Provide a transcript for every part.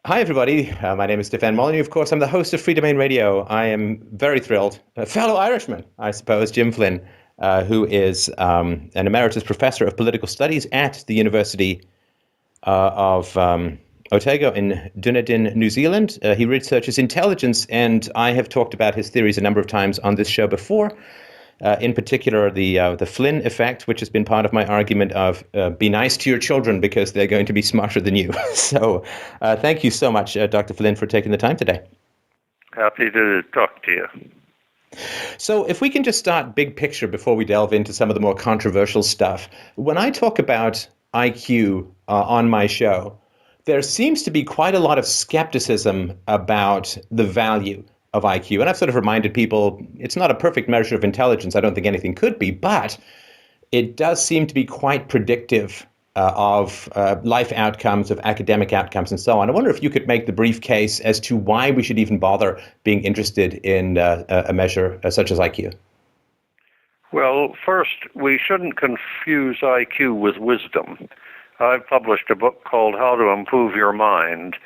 Hi, everybody. My name is Stefan Molyneux. Of course, I'm the host of Free Domain Radio. I am very thrilled. A fellow Irishman, I suppose, Jim Flynn, who is an emeritus professor of political studies at the University of Otago in Dunedin, New Zealand. He researches intelligence, and I have talked about his theories a number of times on this show before. In particular, the Flynn effect, which has been part of my argument of be nice to your children because they're going to be smarter than you. So thank you so much, Dr. Flynn, for taking the time today. Happy to talk to you. So if we can just start big picture before we delve into some of the more controversial stuff. When I talk about IQ on my show, there seems to be quite a lot of skepticism about the value of IQ. And I've sort of reminded people it's not a perfect measure of intelligence. I don't think anything could be, but it does seem to be quite predictive of life outcomes, of academic outcomes, and so on. I wonder if you could make the brief case as to why we should even bother being interested in a measure such as IQ. Well, first, we shouldn't confuse IQ with wisdom. I've published a book called How to Improve Your Mind,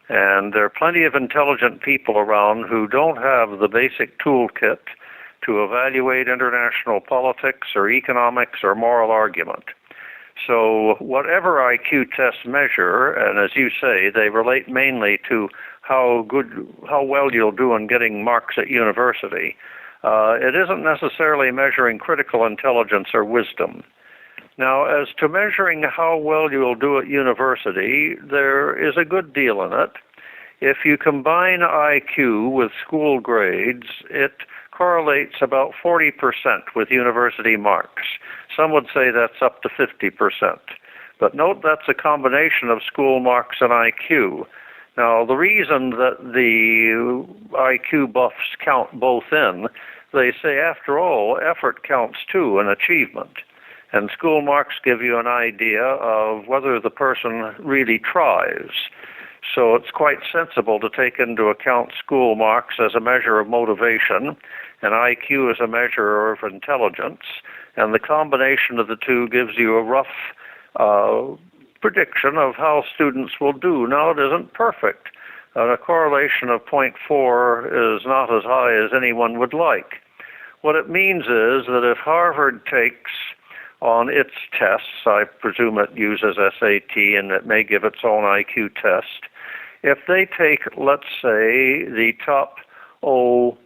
and there are plenty of intelligent people around who don't have the basic toolkit to evaluate international politics or economics or moral argument. So whatever IQ tests measure, and as you say, they relate mainly to how well you'll do in getting marks at university, it isn't necessarily measuring critical intelligence or wisdom. Now, as to measuring how well you'll do at university, there is a good deal in it. If you combine IQ with school grades, it correlates about 40% with university marks. Some would say that's up to 50%. But note that's a combination of school marks and IQ. Now, the reason that the IQ buffs count both in, they say, after all, effort counts too in achievement. And school marks give you an idea of whether the person really tries. So it's quite sensible to take into account school marks as a measure of motivation and IQ as a measure of intelligence. And the combination of the two gives you a rough prediction of how students will do. Now, it isn't perfect. A correlation of 0.4 is not as high as anyone would like. What it means is that if Harvard takes on its tests, I presume it uses SAT and it may give its own IQ test, if they take, let's say, the top 3%,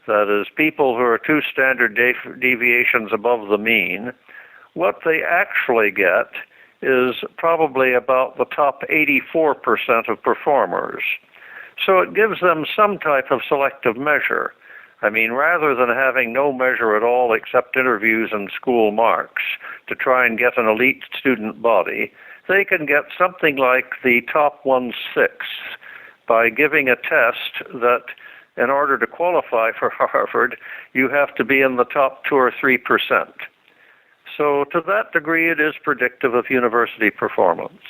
that is, people who are 2 standard deviations above the mean, what they actually get is probably about the top 84% of performers. So it gives them some type of selective measure. I mean, rather than having no measure at all except interviews and school marks to try and get an elite student body, they can get something like the top 1/6 by giving a test that in order to qualify for Harvard, you have to be in the top 2 or 3%. So to that degree, it is predictive of university performance.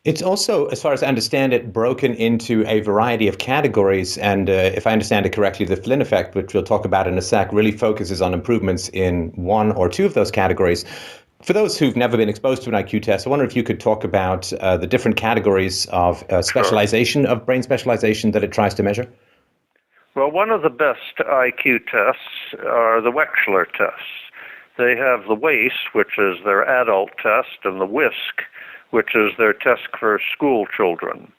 It's also, as far as I understand it, broken into a variety of categories. And if I understand it correctly, the Flynn effect, which we'll talk about in a sec, really focuses on improvements in 1 or 2 of those categories. For those who've never been exposed to an IQ test, I wonder if you could talk about the different categories of specialization, of brain specialization that it tries to measure. Well, one of the best IQ tests are the Wechsler tests. They have the WACE, which is their adult test, and the WISC, which is their test for school children.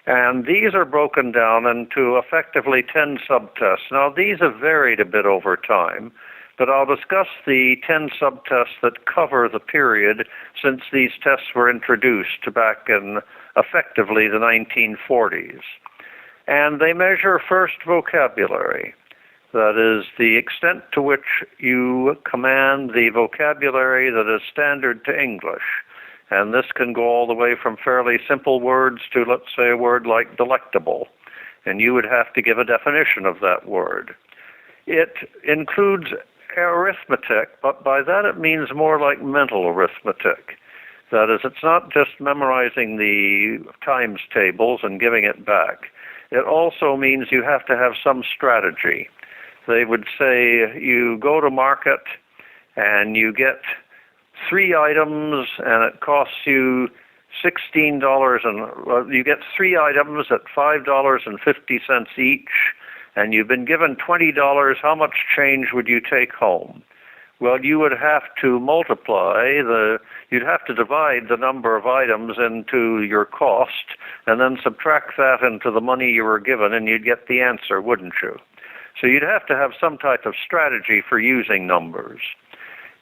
And these are broken down into effectively 10 subtests. Now, these have varied a bit over time, but I'll discuss the 10 subtests that cover the period since these tests were introduced back in effectively the 1940s. And they measure first vocabulary. That is, the extent to which you command the vocabulary that is standard to English. And this can go all the way from fairly simple words to, let's say, a word like delectable. And you would have to give a definition of that word. It includes arithmetic, but by that it means more like mental arithmetic. That is, it's not just memorizing the times tables and giving it back. It also means you have to have some strategy. They would say you go to market and you get 3 items and it costs you $16, and you get three items at $5.50 each, and you've been given $20, how much change would you take home? Well, you would have to you'd have to divide the number of items into your cost, and then subtract that into the money you were given, and you'd get the answer, wouldn't you? So you'd have to have some type of strategy for using numbers.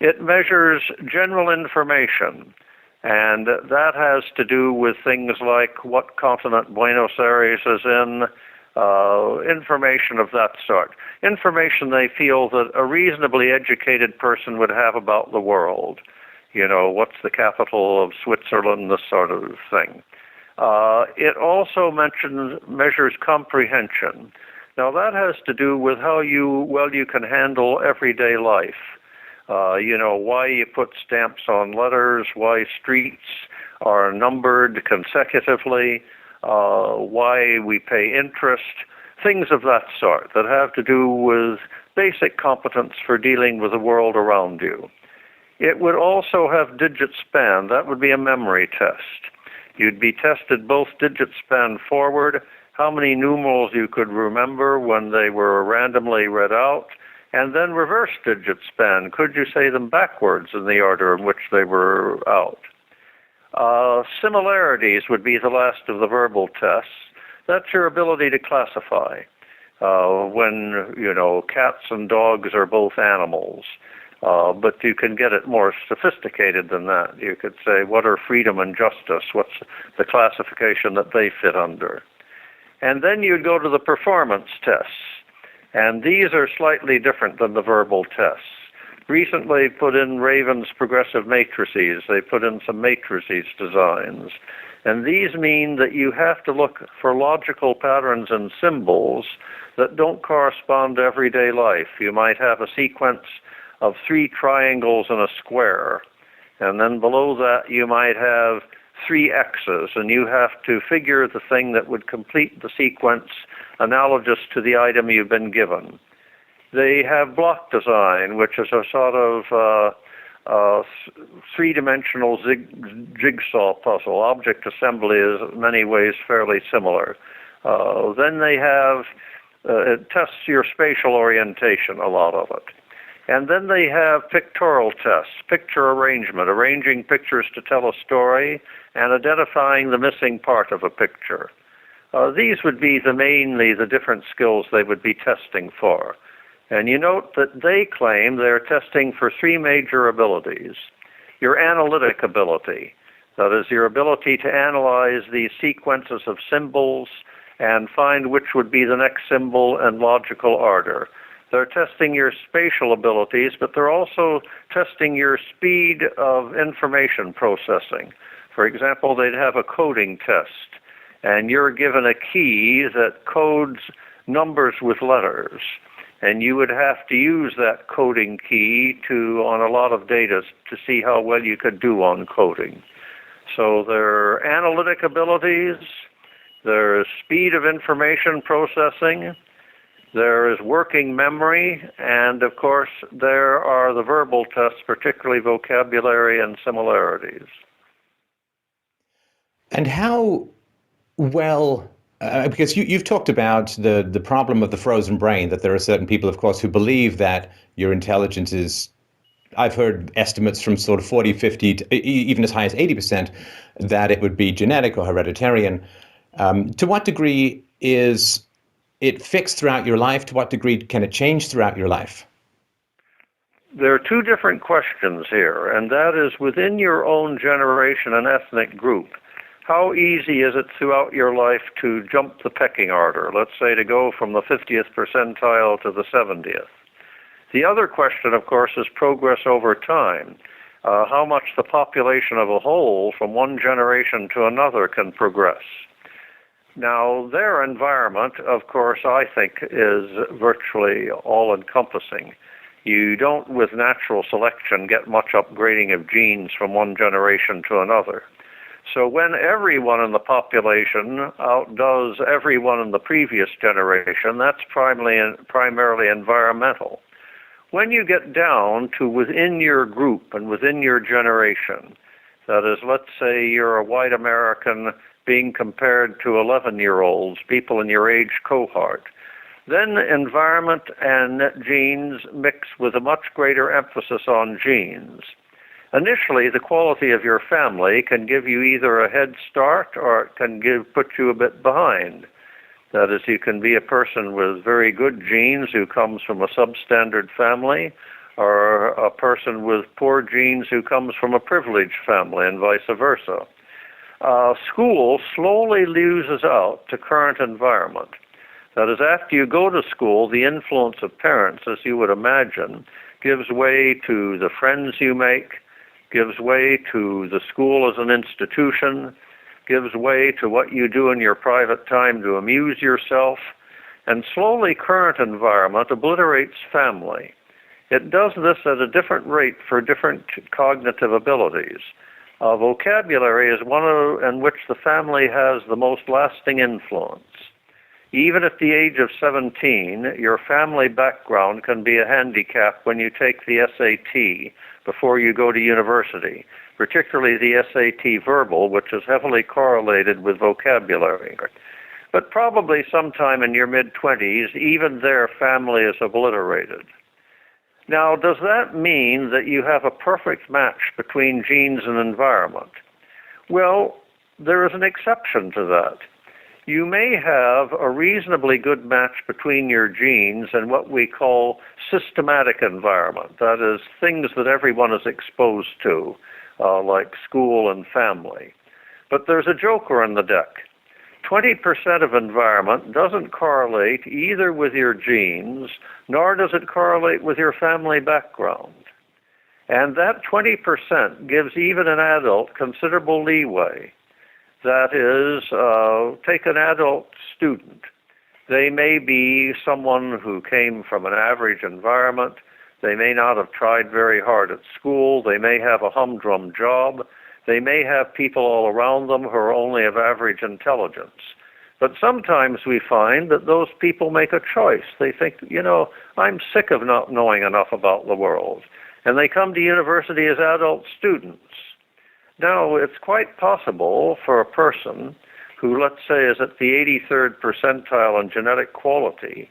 It measures general information, and that has to do with things like what continent Buenos Aires is in, information of that sort. Information they feel that a reasonably educated person would have about the world. You know, what's the capital of Switzerland, this sort of thing. It also measures comprehension. Now that has to do with how well you can handle everyday life. You know, why you put stamps on letters, why streets are numbered consecutively, why we pay interest, things of that sort that have to do with basic competence for dealing with the world around you. It would also have digit span. That would be a memory test. You'd be tested both digit span forward, how many numerals you could remember when they were randomly read out, and then reverse digit span. Could you say them backwards in the order in which they were out? Similarities would be the last of the verbal tests. That's your ability to classify. When, you know, cats and dogs are both animals. But you can get it more sophisticated than that. You could say, what are freedom and justice? What's the classification that they fit under? And then you'd go to the performance tests. And these are slightly different than the verbal tests. Recently put in Raven's progressive matrices. They put in some matrices designs. And these mean that you have to look for logical patterns and symbols that don't correspond to everyday life. You might have a sequence of 3 triangles and a square. And then below that you might have 3 X's, and you have to figure the thing that would complete the sequence analogous to the item you've been given. They have block design, which is a sort of three-dimensional jigsaw puzzle. Object assembly is in many ways fairly similar. Then they have, it tests your spatial orientation, a lot of it. And then they have pictorial tests, picture arrangement, arranging pictures to tell a story, and identifying the missing part of a picture. These would be mainly the different skills they would be testing for. And you note that they claim they're testing for 3 major abilities. Your analytic ability, that is your ability to analyze these sequences of symbols and find which would be the next symbol in logical order. They're testing your spatial abilities, but they're also testing your speed of information processing. For example, they'd have a coding test, and you're given a key that codes numbers with letters. And you would have to use that coding key on a lot of data to see how well you could do on coding. So their analytic abilities, their speed of information processing, there is working memory, and of course there are the verbal tests, particularly vocabulary and similarities. And how well, because you've talked about the problem of the frozen brain, that there are certain people, of course, who believe that your intelligence is, I've heard estimates from sort of 40, 50, even as high as 80%, that it would be genetic or hereditary. To what degree is it fixed throughout your life? To what degree can it change throughout your life? There are 2 different questions here, and that is within your own generation and ethnic group. How easy is it throughout your life to jump the pecking order, let's say to go from the 50th percentile to the 70th? The other question, of course, is progress over time. How much the population of a whole from one generation to another can progress. Now, their environment, of course, I think is virtually all-encompassing. You don't, with natural selection, get much upgrading of genes from one generation to another. So when everyone in the population outdoes everyone in the previous generation, that's primarily environmental. When you get down to within your group and within your generation, That is, let's say you're a white American being compared to 11-year-olds, people in your age cohort. Then environment and genes mix with a much greater emphasis on genes. Initially, the quality of your family can give you either a head start or it can put you a bit behind. That is, you can be a person with very good genes who comes from a substandard family, or a person with poor genes who comes from a privileged family, and vice versa. School slowly loses out to current environment. That is, after you go to school, the influence of parents, as you would imagine, gives way to the friends you make, gives way to the school as an institution, gives way to what you do in your private time to amuse yourself, and slowly current environment obliterates family. It does this at a different rate for different cognitive abilities. Vocabulary is one in which the family has the most lasting influence. Even at the age of 17, your family background can be a handicap when you take the SAT before you go to university, particularly the SAT verbal, which is heavily correlated with vocabulary. But probably sometime in your mid-20s, even their family is obliterated. Now, does that mean that you have a perfect match between genes and environment? Well, there is an exception to that. You may have a reasonably good match between your genes and what we call systematic environment. That is, things that everyone is exposed to, like school and family. But there's a joker in the deck. 20% of environment doesn't correlate either with your genes, nor does it correlate with your family background. And that 20% gives even an adult considerable leeway. That is, take an adult student. They may be someone who came from an average environment. They may not have tried very hard at school. They may have a humdrum job. They may have people all around them who are only of average intelligence. But sometimes we find that those people make a choice. They think, I'm sick of not knowing enough about the world. And they come to university as adult students. Now, it's quite possible for a person who, let's say, is at the 83rd percentile in genetic quality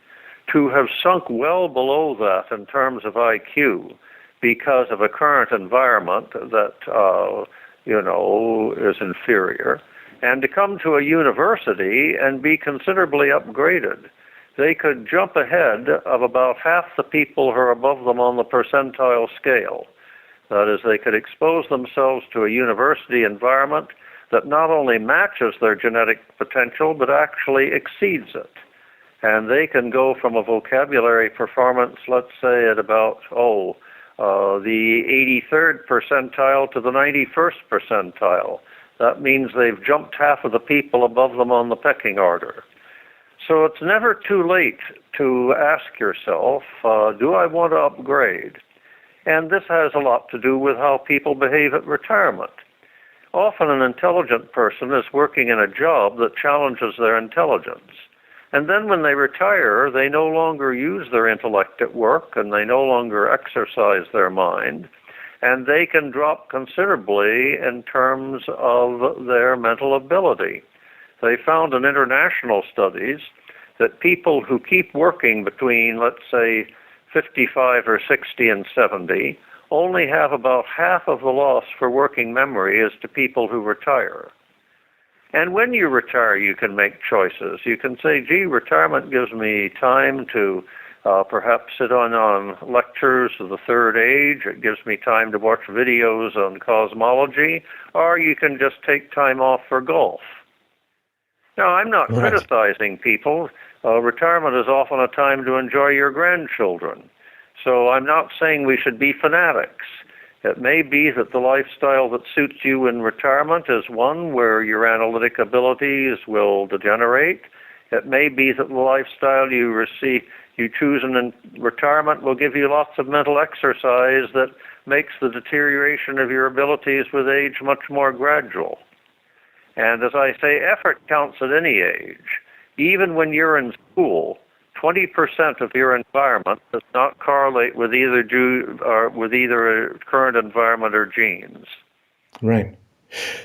to have sunk well below that in terms of IQ because of a current environment that is inferior, and to come to a university and be considerably upgraded. They could jump ahead of about half the people who are above them on the percentile scale. That is, they could expose themselves to a university environment that not only matches their genetic potential, but actually exceeds it. And they can go from a vocabulary performance, let's say, at about, the 83rd percentile to the 91st percentile. That means they've jumped half of the people above them on the pecking order. So it's never too late to ask yourself, do I want to upgrade? And this has a lot to do with how people behave at retirement. Often an intelligent person is working in a job that challenges their intelligence. And then when they retire, they no longer use their intellect at work, and they no longer exercise their mind, and they can drop considerably in terms of their mental ability. They found in international studies that people who keep working between, let's say, 55 or 60 and 70 only have about half of the loss for working memory as to people who retire. And when you retire, you can make choices. You can say, retirement gives me time to perhaps sit on lectures of the third age. It gives me time to watch videos on cosmology. Or you can just take time off for golf. Now, I'm not criticizing people. Retirement is often a time to enjoy your grandchildren. So I'm not saying we should be fanatics. It may be that the lifestyle that suits you in retirement is one where your analytic abilities will degenerate. It may be that the lifestyle you choose in retirement will give you lots of mental exercise that makes the deterioration of your abilities with age much more gradual. And as I say, effort counts at any age. Even when you're in school, 20% of your environment does not correlate with either a current environment or genes. Right.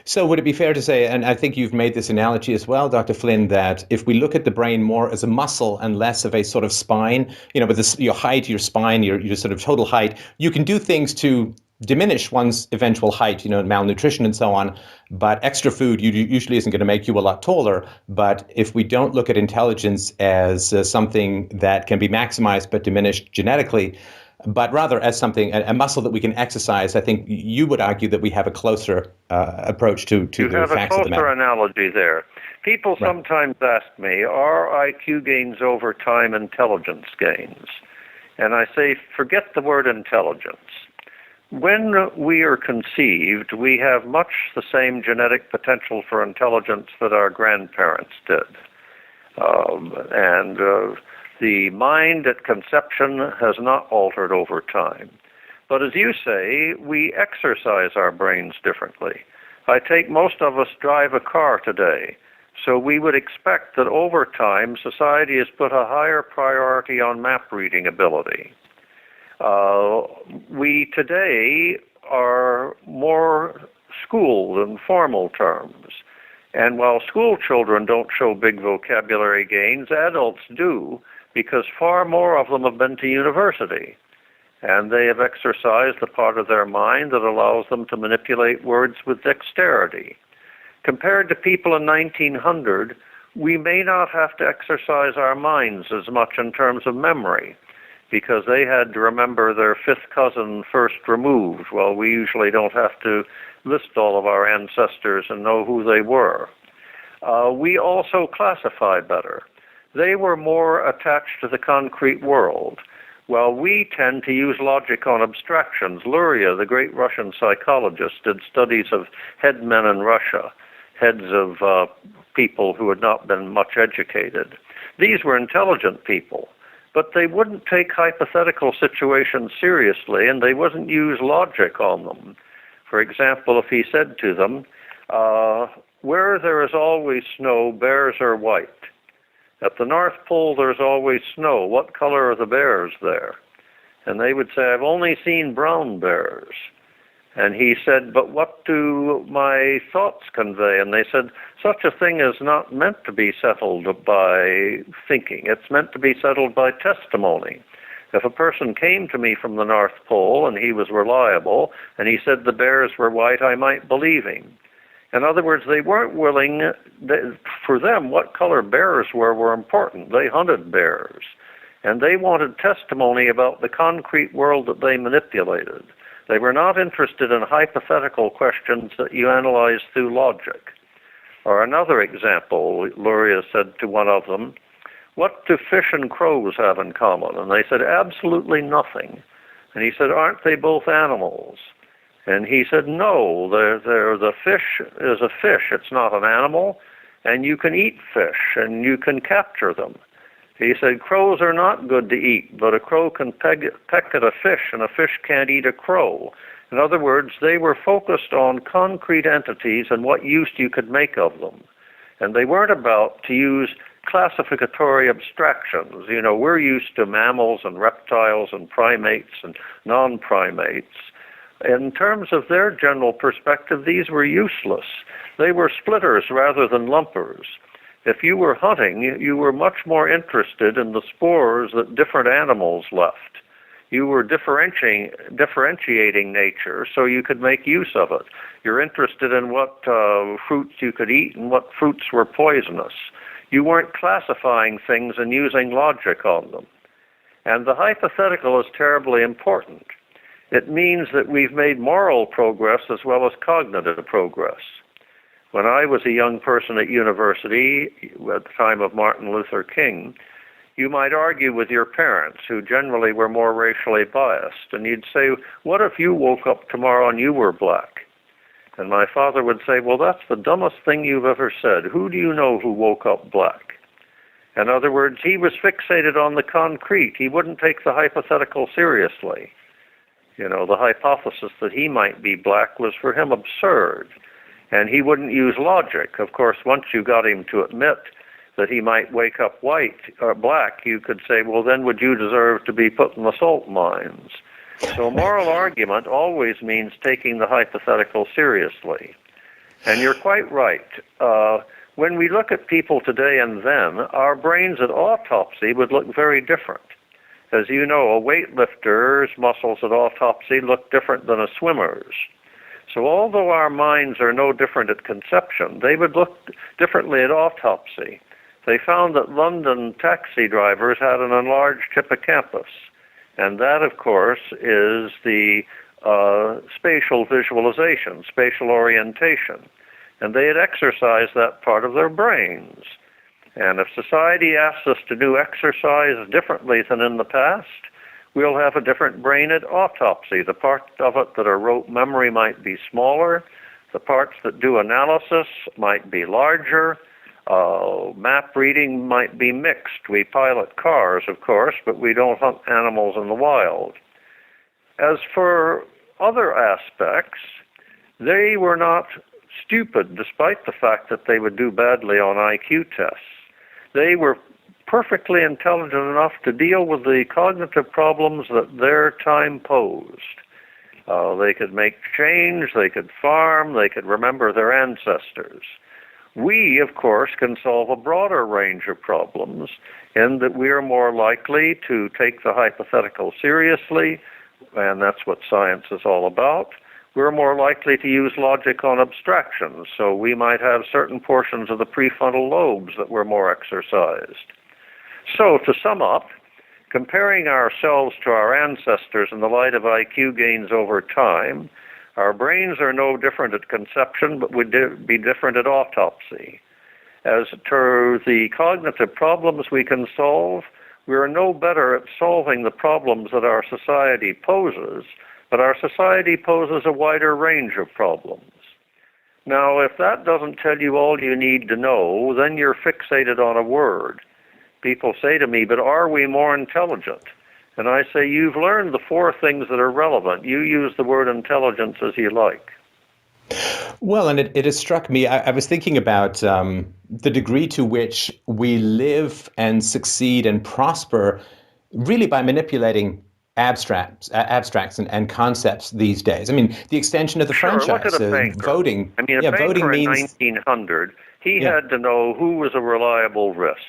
So would it be fair to say, and I think you've made this analogy as well, Dr. Flynn, that if we look at the brain more as a muscle and less of a sort of spine, with this, your height, your spine, your sort of total height, you can do things to diminish one's eventual height, malnutrition and so on. But extra food usually isn't going to make you a lot taller. But if we don't look at intelligence as something that can be maximized but diminished genetically, but rather as something, a muscle that we can exercise, I think you would argue that we have a closer approach to You the have a facts of the closer matter. analogy there. People Right. sometimes ask me, are IQ gains over time intelligence gains? And I say, forget the word intelligence. When we are conceived, we have much the same genetic potential for intelligence that our grandparents did. And the mind at conception has not altered over time. But as you say, we exercise our brains differently. I take most of us drive a car today, so we would expect that over time society has put a higher priority on map reading ability. We today are more schooled in formal terms. And while school children don't show big vocabulary gains, adults do, because far more of them have been to university. And they have exercised the part of their mind that allows them to manipulate words with dexterity. Compared to people in 1900, we may not have to exercise our minds as much in terms of memory, because they had to remember their fifth cousin first removed. Well, we usually don't have to list all of our ancestors and know who they were. We also classify better. They were more attached to the concrete world, while we tend to use logic on abstractions. Luria, the great Russian psychologist, did studies of headmen in Russia, heads of people who had not been much educated. These were intelligent people, but they wouldn't take hypothetical situations seriously, and they wouldn't use logic on them. For example, if he said to them, where there is always snow, bears are white. At the North Pole, there's always snow. What color are the bears there? And they would say, I've only seen brown bears. And he said, but what do my thoughts convey? And they said, such a thing is not meant to be settled by thinking. It's meant to be settled by testimony. If a person came to me from the North Pole and he was reliable and he said the bears were white, I might believe him. In other words, they weren't willing, for them, what color bears were important. They hunted bears. And they wanted testimony about the concrete world that they manipulated. They were not interested in hypothetical questions that you analyze through logic. Or another example, Luria said to one of them, what do fish and crows have in common? And they said, absolutely nothing. And he said, aren't they both animals? And he said, no, the fish is a fish. It's not an animal. And you can eat fish, and you can capture them. He said, crows are not good to eat, but a crow can peck at a fish, and a fish can't eat a crow. In other words, they were focused on concrete entities and what use you could make of them. And they weren't about to use classificatory abstractions. You know, we're used to mammals and reptiles and primates and non-primates. In terms of their general perspective, these were useless. They were splitters rather than lumpers. If you were hunting, you were much more interested in the spores that different animals left. You were differentiating nature so you could make use of it. You're interested in what fruits you could eat and what fruits were poisonous. You weren't classifying things and using logic on them. And the hypothetical is terribly important. It means that we've made moral progress as well as cognitive progress. When I was a young person at university, at the time of Martin Luther King, you might argue with your parents, who generally were more racially biased, and you'd say, what if you woke up tomorrow and you were black? And my father would say, well, that's the dumbest thing you've ever said. Who do you know who woke up black? In other words, he was fixated on the concrete. He wouldn't take the hypothetical seriously. You know, the hypothesis that he might be black was for him absurd. And he wouldn't use logic. Of course, once you got him to admit that he might wake up white or black, you could say, well, then would you deserve to be put in the salt mines? So a moral argument always means taking the hypothetical seriously. And you're quite right. When we look at people today and then, our brains at autopsy would look very different. As you know, a weightlifter's muscles at autopsy look different than a swimmer's. So although our minds are no different at conception, they would look differently at autopsy. They found that London taxi drivers had an enlarged hippocampus, and that, of course, is the spatial visualization, spatial orientation. And they had exercised that part of their brains. And if society asks us to do exercise differently than in the past, we'll have a different brain at autopsy. The parts of it that are rote memory might be smaller. The parts that do analysis might be larger. Map reading might be mixed. We pilot cars, of course, but we don't hunt animals in the wild. As for other aspects, they were not stupid, despite the fact that they would do badly on IQ tests. They were perfectly intelligent enough to deal with the cognitive problems that their time posed. They could make change, they could farm, they could remember their ancestors. We, of course, can solve a broader range of problems in that we are more likely to take the hypothetical seriously, and that's what science is all about. We're more likely to use logic on abstractions, so we might have certain portions of the prefrontal lobes that were more exercised. So, to sum up, comparing ourselves to our ancestors in the light of IQ gains over time, our brains are no different at conception, but would be different at autopsy. As to the cognitive problems we can solve, we are no better at solving the problems that our society poses, but our society poses a wider range of problems. Now, if that doesn't tell you all you need to know, then you're fixated on a word. People say to me, but are we more intelligent? And I say, you've learned the four things that are relevant. You use the word intelligence as you like. Well, and it has struck me, I was thinking about the degree to which we live and succeed and prosper really by manipulating abstracts and concepts these days. I mean, the extension of the franchise, look at a banker. Voting. I mean, a banker voting in means 1900, he had to know who was a reliable risk.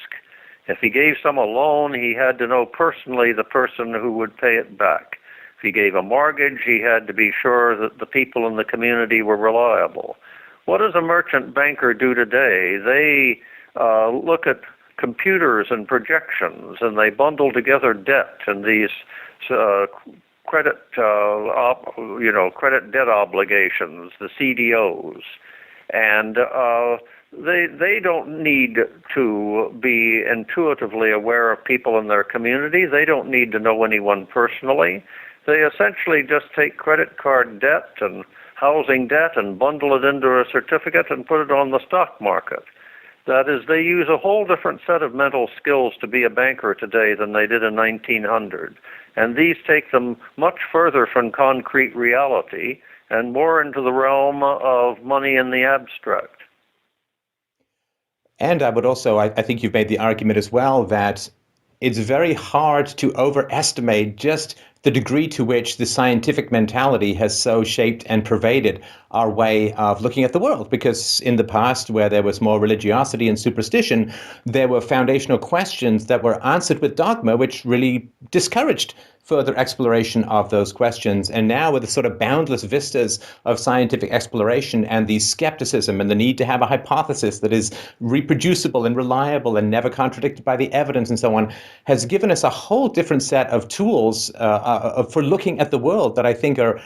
If he gave some a loan, he had to know personally the person who would pay it back. If he gave a mortgage, he had to be sure that the people in the community were reliable. What does a merchant banker do today? They look at computers and projections, and they bundle together debt and these credit debt obligations, the CDOs, and they don't need to be intuitively aware of people in their community. They don't need to know anyone personally. They essentially just take credit card debt and housing debt and bundle it into a certificate and put it on the stock market. That is, they use a whole different set of mental skills to be a banker today than they did in 1900. And these take them much further from concrete reality and more into the realm of money in the abstract. And I would also, I think you've made the argument as well that it's very hard to overestimate just the degree to which the scientific mentality has so shaped and pervaded our way of looking at the world. Because in the past, where there was more religiosity and superstition, there were foundational questions that were answered with dogma, which really discouraged further exploration of those questions. And now with the sort of boundless vistas of scientific exploration and the skepticism and the need to have a hypothesis that is reproducible and reliable and never contradicted by the evidence and so on, has given us a whole different set of tools for looking at the world that I think are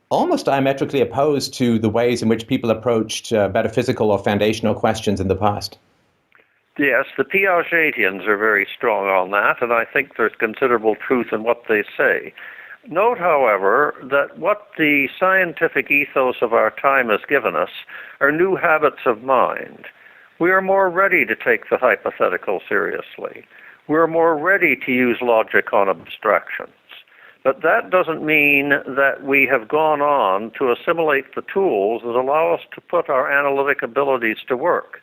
almost diametrically opposed to the ways in which people approached metaphysical or foundational questions in the past. Yes, the Piagetians are very strong on that, and I think there's considerable truth in what they say. Note, however, that what the scientific ethos of our time has given us are new habits of mind. We are more ready to take the hypothetical seriously. We're more ready to use logic on abstractions. But that doesn't mean that we have gone on to assimilate the tools that allow us to put our analytic abilities to work.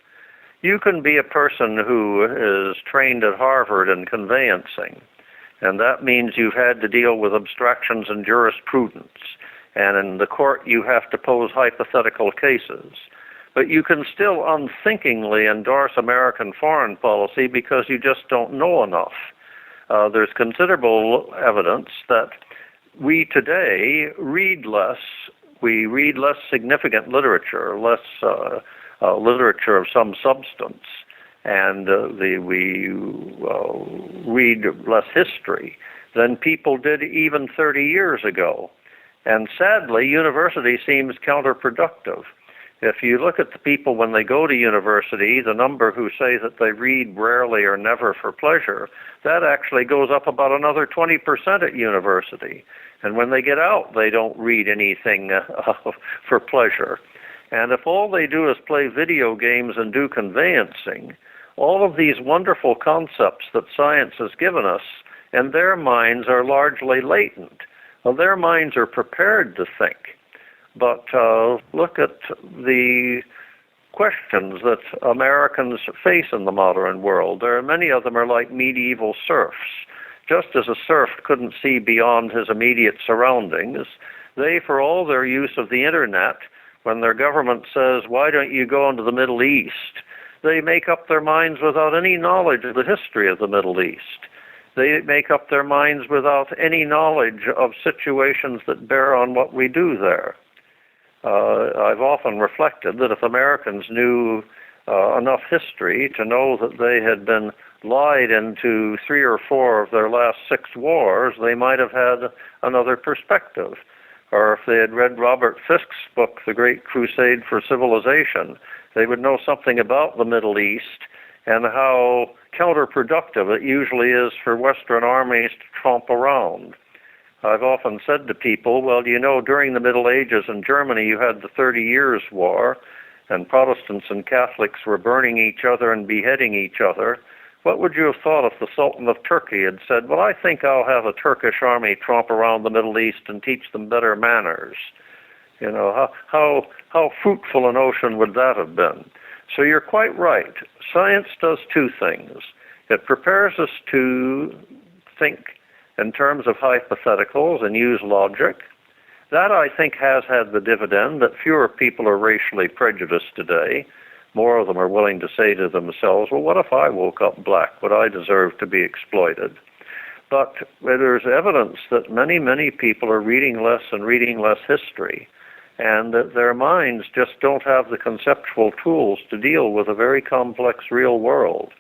You can be a person who is trained at Harvard in conveyancing, and that means you've had to deal with abstractions and jurisprudence. And in the court, you have to pose hypothetical cases. but you can still unthinkingly endorse American foreign policy because you just don't know enough. There's considerable evidence that we today read less. We read less significant literature, less literature of some substance, and we read less history than people did even 30 years ago. And sadly, university seems counterproductive. If you look at the people when they go to university, the number who say that they read rarely or never for pleasure, that actually goes up about another 20% at university. And when they get out, they don't read anything for pleasure. And if all they do is play video games and do conveyancing, all of these wonderful concepts that science has given us in their minds are largely latent. Well, their minds are prepared to think. But look at the questions that Americans face in the modern world. There are many of them are like medieval serfs. Just as a serf couldn't see beyond his immediate surroundings, they, for all their use of the internet, when their government says, why don't you go into the Middle East, they make up their minds without any knowledge of the history of the Middle East. They make up their minds without any knowledge of situations that bear on what we do there. I've often reflected that if Americans knew enough history to know that they had been lied into 3 or 4 of their last 6 wars, they might have had another perspective. Or if they had read Robert Fiske's book, The Great Crusade for Civilization, they would know something about the Middle East and how counterproductive it usually is for Western armies to tromp around. I've often said to people, well, you know, during the Middle Ages in Germany, you had the 30 Years' War, and Protestants and Catholics were burning each other and beheading each other. What would you have thought if the Sultan of Turkey had said, well, I think I'll have a Turkish army tromp around the Middle East and teach them better manners? You know, how fruitful a notion would that have been? So you're quite right. Science does 2 things. It prepares us to think in terms of hypotheticals and use logic. That, I think, has had the dividend that fewer people are racially prejudiced today. More of them are willing to say to themselves, well, what if I woke up black? Would I deserve to be exploited? But there's evidence that many, many people are reading less and reading less history, and that their minds just don't have the conceptual tools to deal with a very complex real world.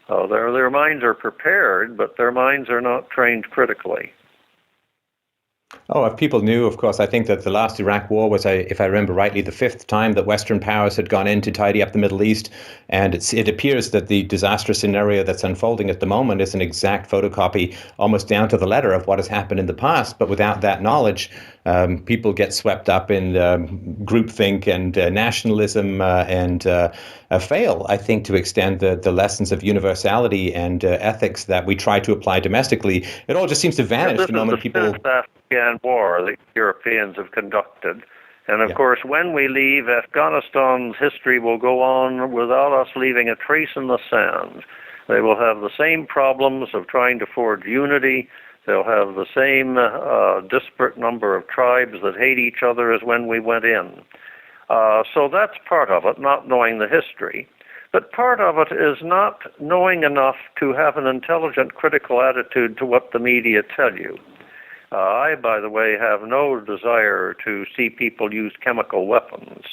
Their minds are prepared, but their minds are not trained critically. Oh, if people knew, of course, I think that the last Iraq war was, if I remember rightly, the 5th time that Western powers had gone in to tidy up the Middle East. And it appears that the disastrous scenario that's unfolding at the moment is an exact photocopy, almost down to the letter, of what has happened in the past. But without that knowledge, people get swept up in groupthink and nationalism and fail, I think, to extend the lessons of universality and ethics that we try to apply domestically. It all just seems to vanish the moment people... Afghan war the Europeans have conducted. And of course, when we leave, Afghanistan's history will go on without us leaving a trace in the sand. They will have the same problems of trying to forge unity. They'll have the same disparate number of tribes that hate each other as when we went in. So that's part of it, not knowing the history. But part of it is not knowing enough to have an intelligent, critical attitude to what the media tell you. I, by the way, have no desire to see people use chemical weapons,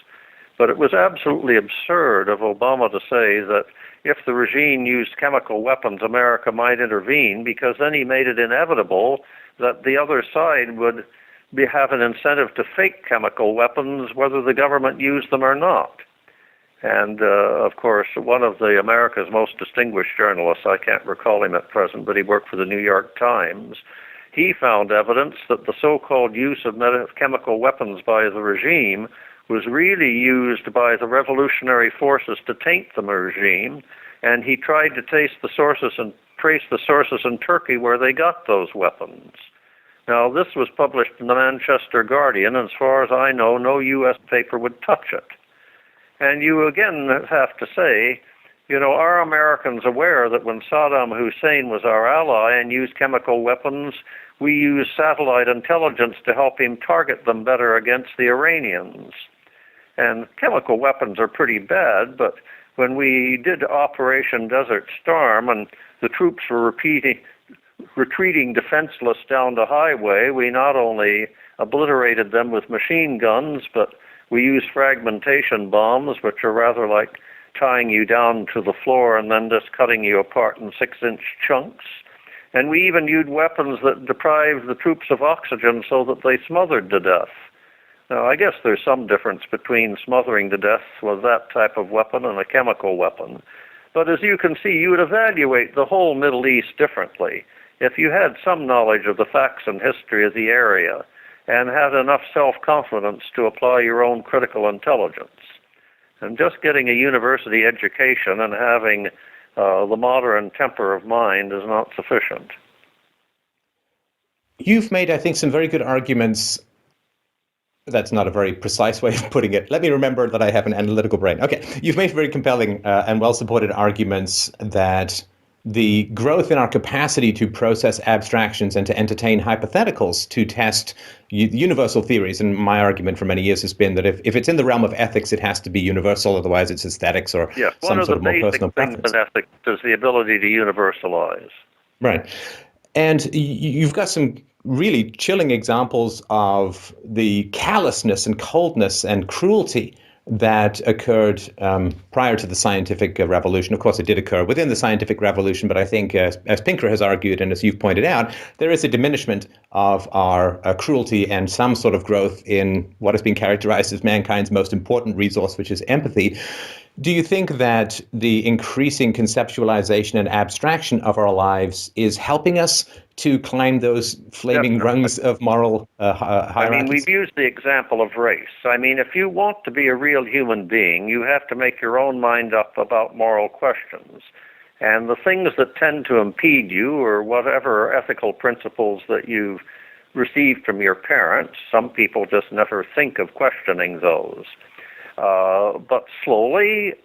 but it was absolutely absurd of Obama to say that if the regime used chemical weapons, America might intervene, because then he made it inevitable that the other side would have an incentive to fake chemical weapons, whether the government used them or not. And, of course, one of America's most distinguished journalists, I can't recall him at present, but he worked for the New York Times, he found evidence that the so-called use of chemical weapons by the regime was really used by the revolutionary forces to taint the regime, and he tried to trace the sources in Turkey where they got those weapons. Now, this was published in the Manchester Guardian, and as far as I know, no U.S. paper would touch it. And you again have to say, you know, are Americans aware that when Saddam Hussein was our ally and used chemical weapons, we used satellite intelligence to help him target them better against the Iranians? And chemical weapons are pretty bad, but when we did Operation Desert Storm and the troops were retreating defenseless down the highway, we not only obliterated them with machine guns, but we used fragmentation bombs, which are rather like tying you down to the floor and then just cutting you apart in 6-inch chunks. And we even used weapons that deprived the troops of oxygen so that they smothered to death. Now, I guess there's some difference between smothering to death with that type of weapon and a chemical weapon. But as you can see, you would evaluate the whole Middle East differently if you had some knowledge of the facts and history of the area and had enough self-confidence to apply your own critical intelligence. And just getting a university education and having the modern temper of mind is not sufficient. You've made, I think, some very good arguments. That's not a very precise way of putting it. Let me remember that I have an analytical brain. Okay, you've made very compelling and well-supported arguments that the growth in our capacity to process abstractions and to entertain hypotheticals to test universal theories, and my argument for many years has been that if it's in the realm of ethics, it has to be universal, otherwise it's aesthetics or some sort of more personal preference. One of the basic things in ethics is the ability to universalize. Right. And you've got some really chilling examples of the callousness and coldness and cruelty that occurred prior to the scientific revolution. Of course, it did occur within the scientific revolution, but I think, as Pinker has argued, and as you've pointed out, there is a diminishment of our cruelty and some sort of growth in what has been characterized as mankind's most important resource, which is empathy. Do you think that the increasing conceptualization and abstraction of our lives is helping us to climb those flaming rungs of moral hierarchies? I mean, we've used the example of race. I mean, if you want to be a real human being, you have to make your own mind up about moral questions. And the things that tend to impede you, or whatever ethical principles that you've received from your parents, some people just never think of questioning those. But slowly,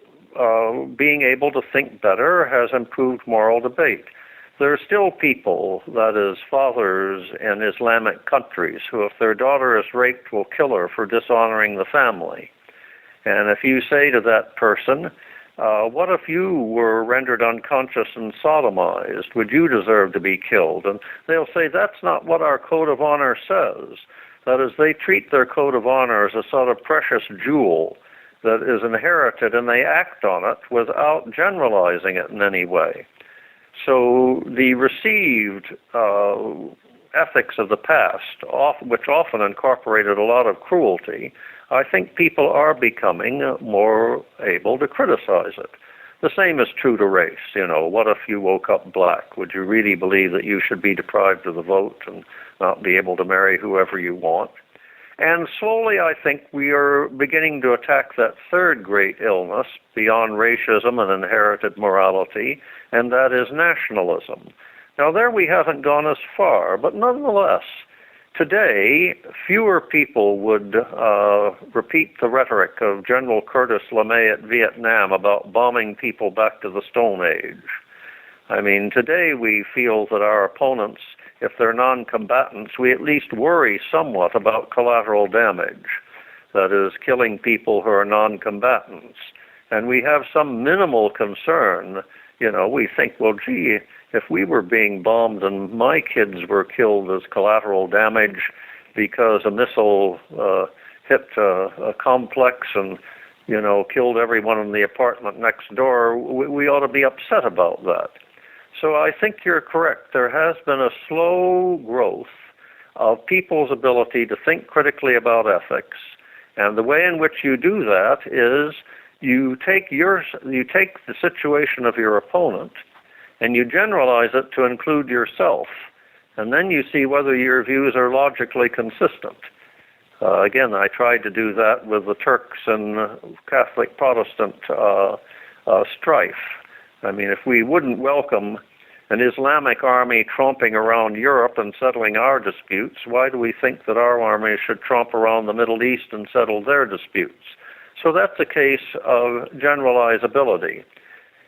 being able to think better has improved moral debate. There are still people, that is, fathers in Islamic countries, who, if their daughter is raped, will kill her for dishonoring the family. And if you say to that person, what if you were rendered unconscious and sodomized? Would you deserve to be killed? And they'll say, that's not what our code of honor says. That is, they treat their code of honor as a sort of precious jewel that is inherited, and they act on it without generalizing it in any way. So the received ethics of the past, which often incorporated a lot of cruelty, I think people are becoming more able to criticize it. The same is true to race. You know, what if you woke up black? Would you really believe that you should be deprived of the vote and not be able to marry whoever you want? And slowly, I think we are beginning to attack that third great illness beyond racism and inherited morality, and that is nationalism. Now, there we haven't gone as far, but nonetheless, today, fewer people would repeat the rhetoric of General Curtis LeMay at Vietnam about bombing people back to the Stone Age. I mean, today we feel that our opponents, if they're non-combatants, we at least worry somewhat about collateral damage. That is, killing people who are non-combatants. And we have some minimal concern. You know, we think, well, gee, if we were being bombed and my kids were killed as collateral damage because a missile hit a complex and, you know, killed everyone in the apartment next door, we ought to be upset about that. So I think you're correct. There has been a slow growth of people's ability to think critically about ethics. And the way in which you do that is you take the situation of your opponent and you generalize it to include yourself. And then you see whether your views are logically consistent. Again, I tried to do that with the Turks and Catholic Protestant strife. I mean, if we wouldn't welcome an Islamic army tromping around Europe and settling our disputes, why do we think that our army should tromp around the Middle East and settle their disputes? So that's a case of generalizability.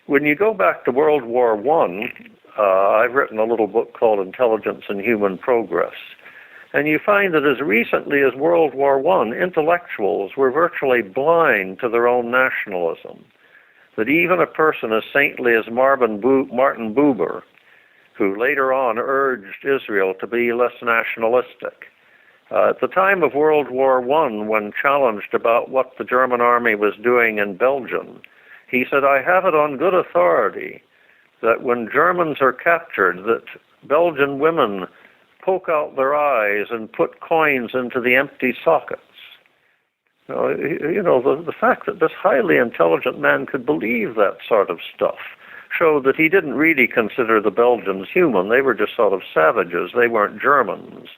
When you go back to World War I, I've written a little book called Intelligence and Human Progress. And you find that as recently as World War I, intellectuals were virtually blind to their own nationalism. That even a person as saintly as Martin Buber, who later on urged Israel to be less nationalistic, at the time of World War I, when challenged about what the German army was doing in Belgium, he said, "I have it on good authority that when Germans are captured, that Belgian women poke out their eyes and put coins into the empty sockets." The fact that this highly intelligent man could believe that sort of stuff showed that he didn't really consider the Belgians human. They were just sort of savages. They weren't Germans.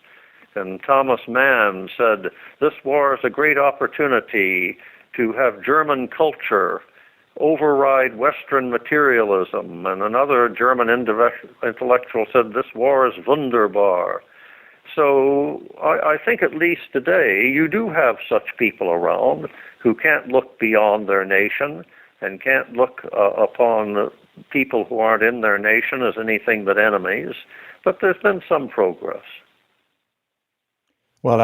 And Thomas Mann said, "This war is a great opportunity to have German culture override Western materialism." And another German intellectual said, "This war is wunderbar." So I think at least today you do have such people around who can't look beyond their nation and can't look upon people who aren't in their nation as anything but enemies. But there's been some progress. Well,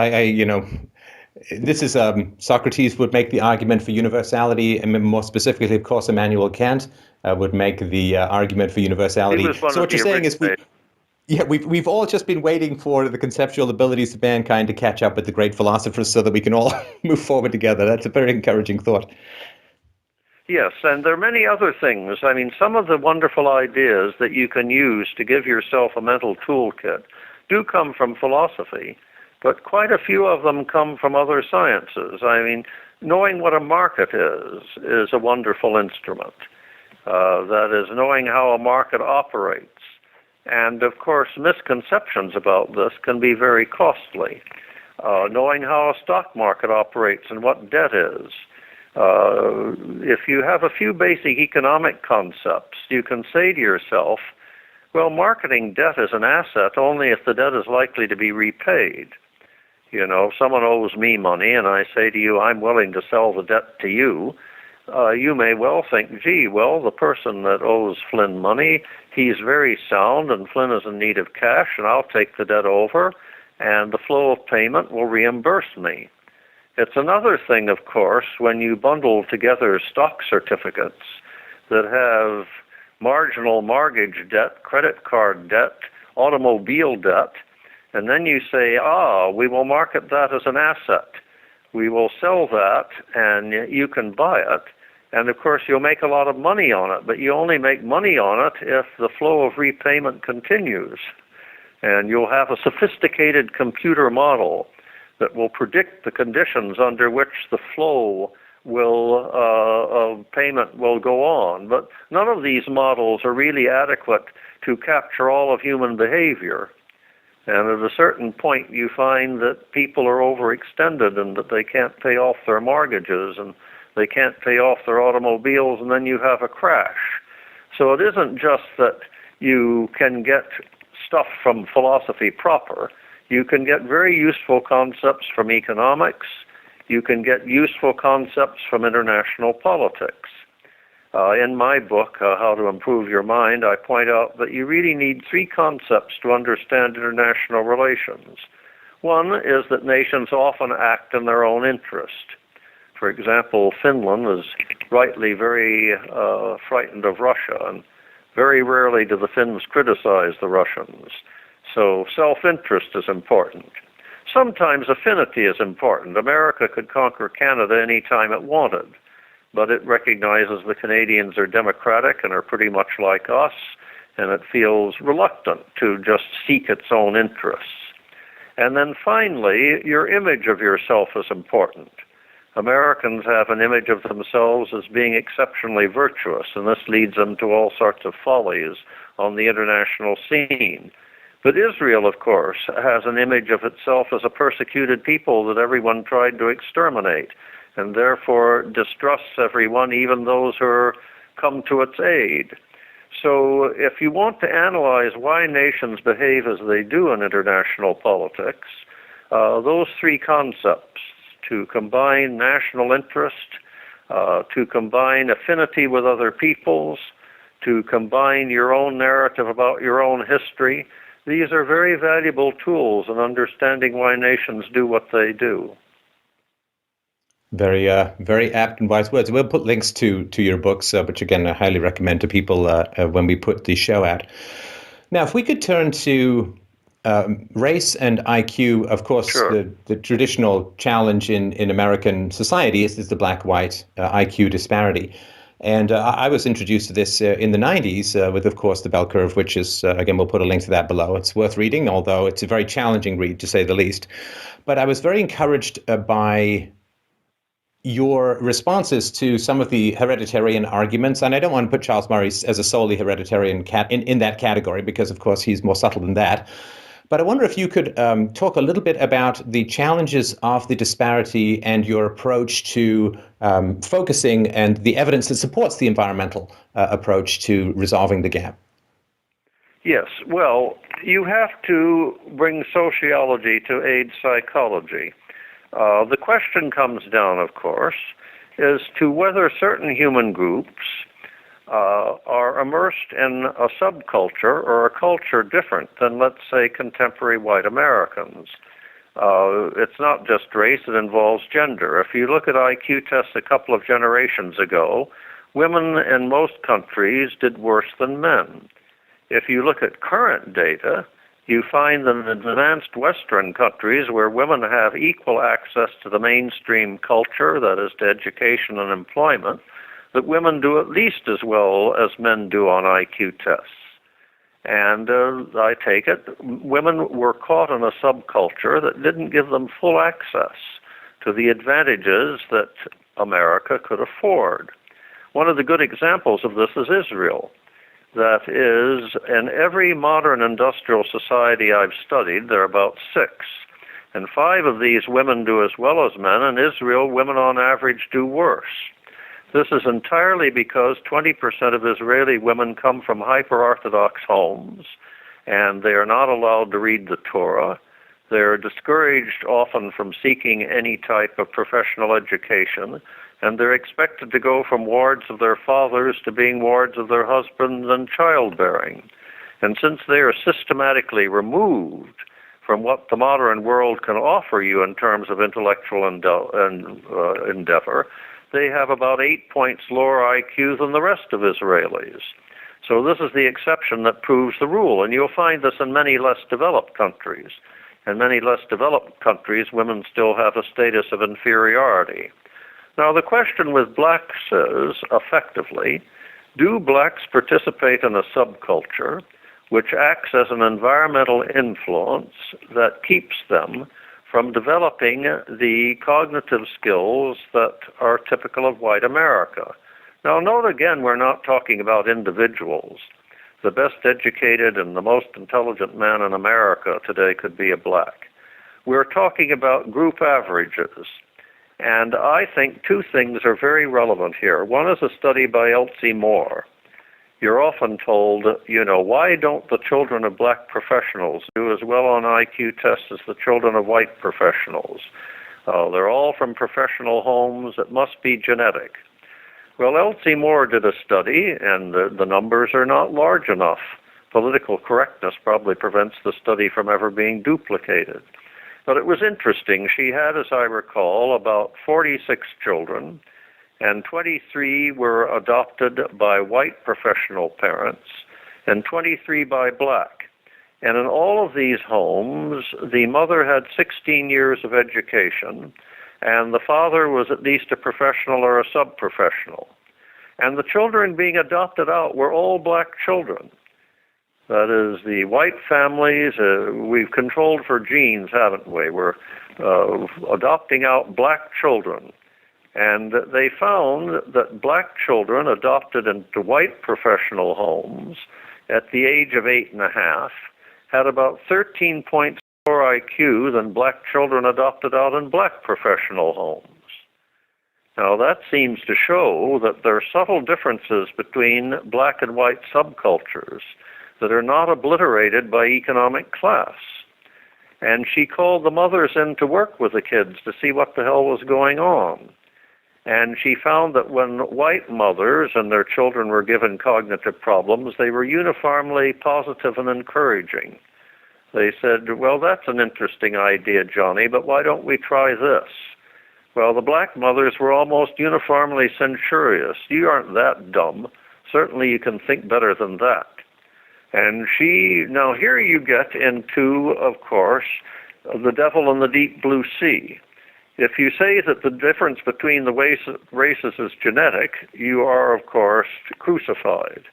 this is Socrates would make the argument for universality, and more specifically, of course, Immanuel Kant would make the argument for universality. So what you're saying is we've all just been waiting for the conceptual abilities of mankind to catch up with the great philosophers so that we can all move forward together. That's a very encouraging thought. Yes, and there are many other things. I mean, some of the wonderful ideas that you can use to give yourself a mental toolkit do come from philosophy. But quite a few of them come from other sciences. I mean, knowing what a market is a wonderful instrument. That is, knowing how a market operates. And, of course, misconceptions about this can be very costly. Knowing how a stock market operates and what debt is. If you have a few basic economic concepts, you can say to yourself, well, marketing debt as an asset only if the debt is likely to be repaid. You know, someone owes me money, and I say to you, I'm willing to sell the debt to you. You may well think, gee, well, the person that owes Flynn money, he's very sound, and Flynn is in need of cash, and I'll take the debt over, and the flow of payment will reimburse me. It's another thing, of course, when you bundle together stock certificates that have marginal mortgage debt, credit card debt, automobile debt, and then you say, we will market that as an asset. We will sell that, and you can buy it. And, of course, you'll make a lot of money on it, but you only make money on it if the flow of repayment continues. And you'll have a sophisticated computer model that will predict the conditions under which the flow of payment will go on. But none of these models are really adequate to capture all of human behavior. And at a certain point, you find that people are overextended and that they can't pay off their mortgages and they can't pay off their automobiles, and then you have a crash. So it isn't just that you can get stuff from philosophy proper. You can get very useful concepts from economics. You can get useful concepts from international politics. In my book, How to Improve Your Mind, I point out that you really need three concepts to understand international relations. One is that nations often act in their own interest. For example, Finland is rightly very frightened of Russia, and very rarely do the Finns criticize the Russians. So self-interest is important. Sometimes affinity is important. America could conquer Canada any time it wanted, but it recognizes the Canadians are democratic and are pretty much like us, and it feels reluctant to just seek its own interests. And then finally, your image of yourself is important. Americans have an image of themselves as being exceptionally virtuous, and this leads them to all sorts of follies on the international scene. But Israel, of course, has an image of itself as a persecuted people that everyone tried to exterminate, and therefore distrusts everyone, even those who come to its aid. So if you want to analyze why nations behave as they do in international politics, those three concepts, to combine national interest, to combine affinity with other peoples, to combine your own narrative about your own history, These are very valuable tools in understanding why nations do what they do. Very, very apt and wise words. We'll put links to your books, which again I highly recommend to people when we put the show out. Now, if we could turn to race and IQ, of course, Sure. the traditional challenge in American society is the black-white IQ disparity. And I was introduced to this in the 90s with, of course, the bell curve, which is, again, we'll put a link to that below. It's worth reading, although it's a very challenging read, to say the least. But I was very encouraged by your responses to some of the hereditarian arguments, and I don't want to put Charles Murray as a solely hereditarian in that category, because, of course, he's more subtle than that. But I wonder if you could talk a little bit about the challenges of the disparity and your approach to focusing and the evidence that supports the environmental approach to resolving the gap. Yes, well, you have to bring sociology to aid psychology. The question comes down, of course, as to whether certain human groups are immersed in a subculture or a culture different than, let's say, contemporary white Americans. It's not just race, it involves gender. If you look at IQ tests a couple of generations ago, women in most countries did worse than men. If you look at current data, you find that in advanced Western countries where women have equal access to the mainstream culture, that is, to education and employment, that women do at least as well as men do on IQ tests. And I take it, women were caught in a subculture that didn't give them full access to the advantages that America could afford. One of the good examples of this is Israel. That is, in every modern industrial society I've studied, there are about 6. And 5 of these women do as well as men. In Israel, women on average do worse. This is entirely because 20% of Israeli women come from hyper-Orthodox homes, and they are not allowed to read the Torah. They're discouraged often from seeking any type of professional education, and they're expected to go from wards of their fathers to being wards of their husbands and childbearing. And since they are systematically removed from what the modern world can offer you in terms of intellectual endeavor, they have about 8 points lower IQ than the rest of Israelis. So this is the exception that proves the rule, and you'll find this in many less developed countries. In many less developed countries, women still have a status of inferiority. Now, the question with blacks is, effectively, do blacks participate in a subculture which acts as an environmental influence that keeps them from developing the cognitive skills that are typical of white America? Now, note again, we're not talking about individuals. The best educated and the most intelligent man in America today could be a black. We're talking about group averages. And I think 2 things are very relevant here. One is a study by Elsie Moore. You're often told, why don't the children of black professionals do as well on IQ tests as the children of white professionals? They're all from professional homes. It must be genetic. Well, Elsie Moore did a study, and the numbers are not large enough. Political correctness probably prevents the study from ever being duplicated. But it was interesting. She had, as I recall, about 46 children, and 23 were adopted by white professional parents, and 23 by black. And in all of these homes, the mother had 16 years of education, and the father was at least a professional or a sub-professional. And the children being adopted out were all black children. That is, the white families, we've controlled for genes, haven't we? We're adopting out black children. And they found that black children adopted into white professional homes at the age of 8.5 had about 13 points more IQ than black children adopted out in black professional homes. Now, that seems to show that there are subtle differences between black and white subcultures that are not obliterated by economic class. And she called the mothers in to work with the kids to see what the hell was going on. And she found that when white mothers and their children were given cognitive problems, they were uniformly positive and encouraging. They said, well, that's an interesting idea, Johnny, but why don't we try this? Well, the black mothers were almost uniformly censorious. You aren't that dumb. Certainly you can think better than that. And now here you get into, of course, the devil in the deep blue sea. If you say that the difference between the races is genetic, you are, of course, crucified.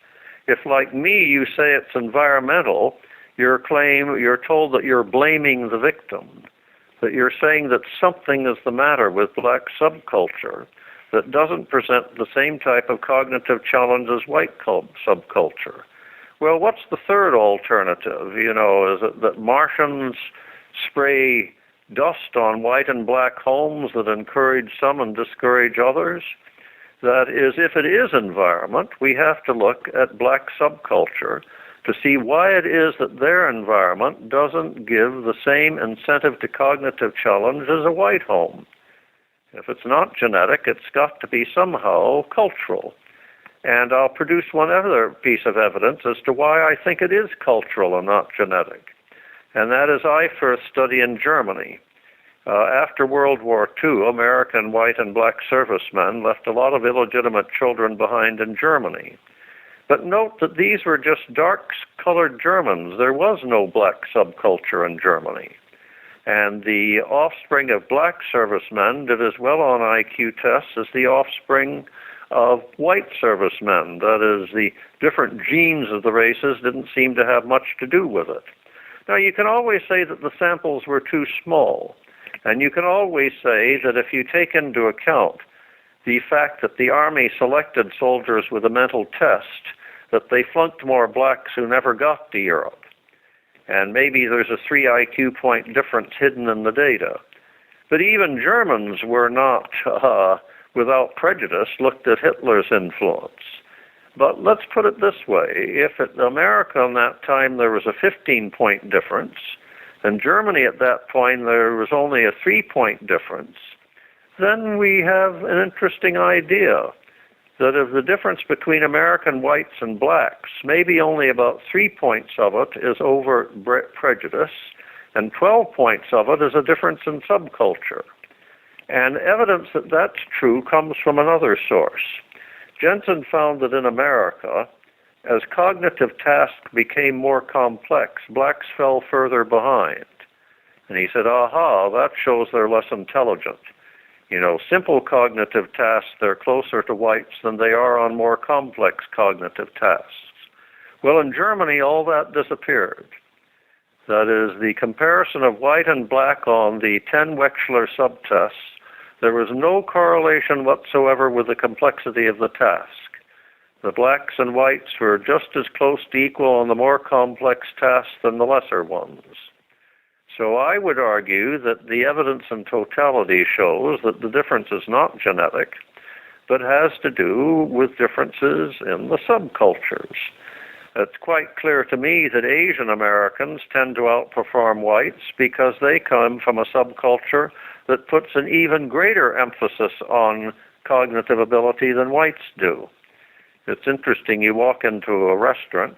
If, like me, you say it's environmental, you're told that you're blaming the victim, that you're saying that something is the matter with black subculture that doesn't present the same type of cognitive challenge as white subculture. Well, what's the third alternative? Is it that Martians spray dust on white and black homes that encourage some and discourage others? That is, if it is environment, we have to look at black subculture to see why it is that their environment doesn't give the same incentive to cognitive challenge as a white home. If it's not genetic, it's got to be somehow cultural. And I'll produce one other piece of evidence as to why I think it is cultural and not genetic. And that is, I first study in Germany. After World War II, American white and black servicemen left a lot of illegitimate children behind in Germany. But note that these were just dark-colored Germans. There was no black subculture in Germany. And the offspring of black servicemen did as well on IQ tests as the offspring of white servicemen. That is, the different genes of the races didn't seem to have much to do with it. Now, you can always say that the samples were too small. And you can always say that if you take into account the fact that the Army selected soldiers with a mental test, that they flunked more blacks who never got to Europe. And maybe there's a 3 IQ point difference hidden in the data. But even Germans were not, without prejudice, looked at Hitler's influence. But let's put it this way. If in America in that time there was a 15-point difference, in Germany at that point there was only a 3-point difference, then we have an interesting idea that if the difference between American whites and blacks, maybe only about 3 points of it is overt prejudice, and 12 points of it is a difference in subculture. And evidence that that's true comes from another source. Jensen found that in America, as cognitive tasks became more complex, blacks fell further behind. And he said, aha, that shows they're less intelligent. Simple cognitive tasks, they're closer to whites than they are on more complex cognitive tasks. Well, in Germany, all that disappeared. That is, the comparison of white and black on the 10 Wechsler subtests, there was no correlation whatsoever with the complexity of the task. The blacks and whites were just as close to equal on the more complex tasks than the lesser ones. So I would argue that the evidence in totality shows that the difference is not genetic, but has to do with differences in the subcultures. It's quite clear to me that Asian Americans tend to outperform whites because they come from a subculture that puts an even greater emphasis on cognitive ability than whites do. It's interesting, you walk into a restaurant,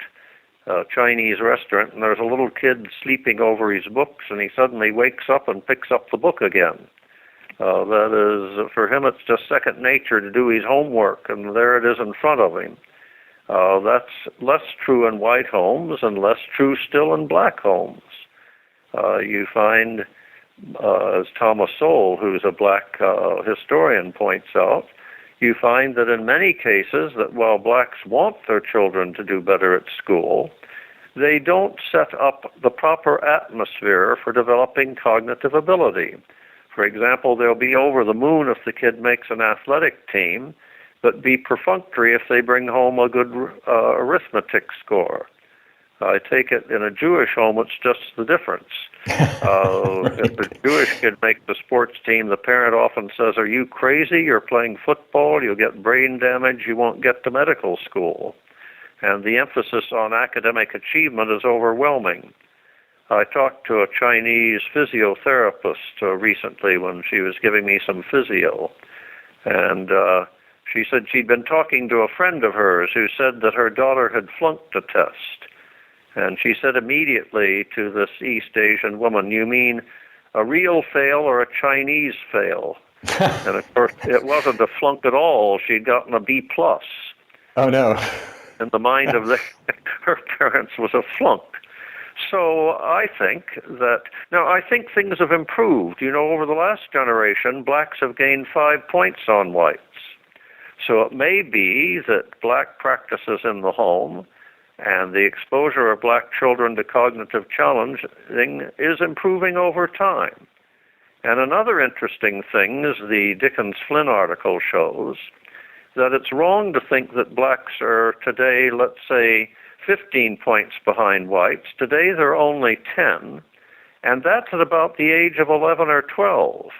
a Chinese restaurant, and there's a little kid sleeping over his books, and he suddenly wakes up and picks up the book again. That is, for him, it's just second nature to do his homework, and there it is in front of him. That's less true in white homes and less true still in black homes. You find, as Thomas Sowell, who's a black historian, points out, you find that in many cases that while blacks want their children to do better at school, they don't set up the proper atmosphere for developing cognitive ability. For example, they'll be over the moon if the kid makes an athletic team, but be perfunctory if they bring home a good arithmetic score. I take it in a Jewish home, it's just the difference. If a Jewish kid makes the sports team, the parent often says, "Are you crazy? You're playing football, you'll get brain damage, you won't get to medical school." And the emphasis on academic achievement is overwhelming. I talked to a Chinese physiotherapist recently when she was giving me some physio. And she said she'd been talking to a friend of hers who said that her daughter had flunked a test. And she said immediately to this East Asian woman, "You mean a real fail or a Chinese fail?" And of course, it wasn't a flunk at all. She'd gotten a B plus. Oh no! In the mind of her parents was a flunk. So I think that now I think things have improved. Over the last generation, blacks have gained 5 points on whites. So it may be that black practices in the home and the exposure of black children to cognitive challenging is improving over time. And another interesting thing, as the Dickens-Flynn article shows, that it's wrong to think that blacks are today, let's say, 15 points behind whites. Today they're only 10, and that's at about the age of 11 or 12.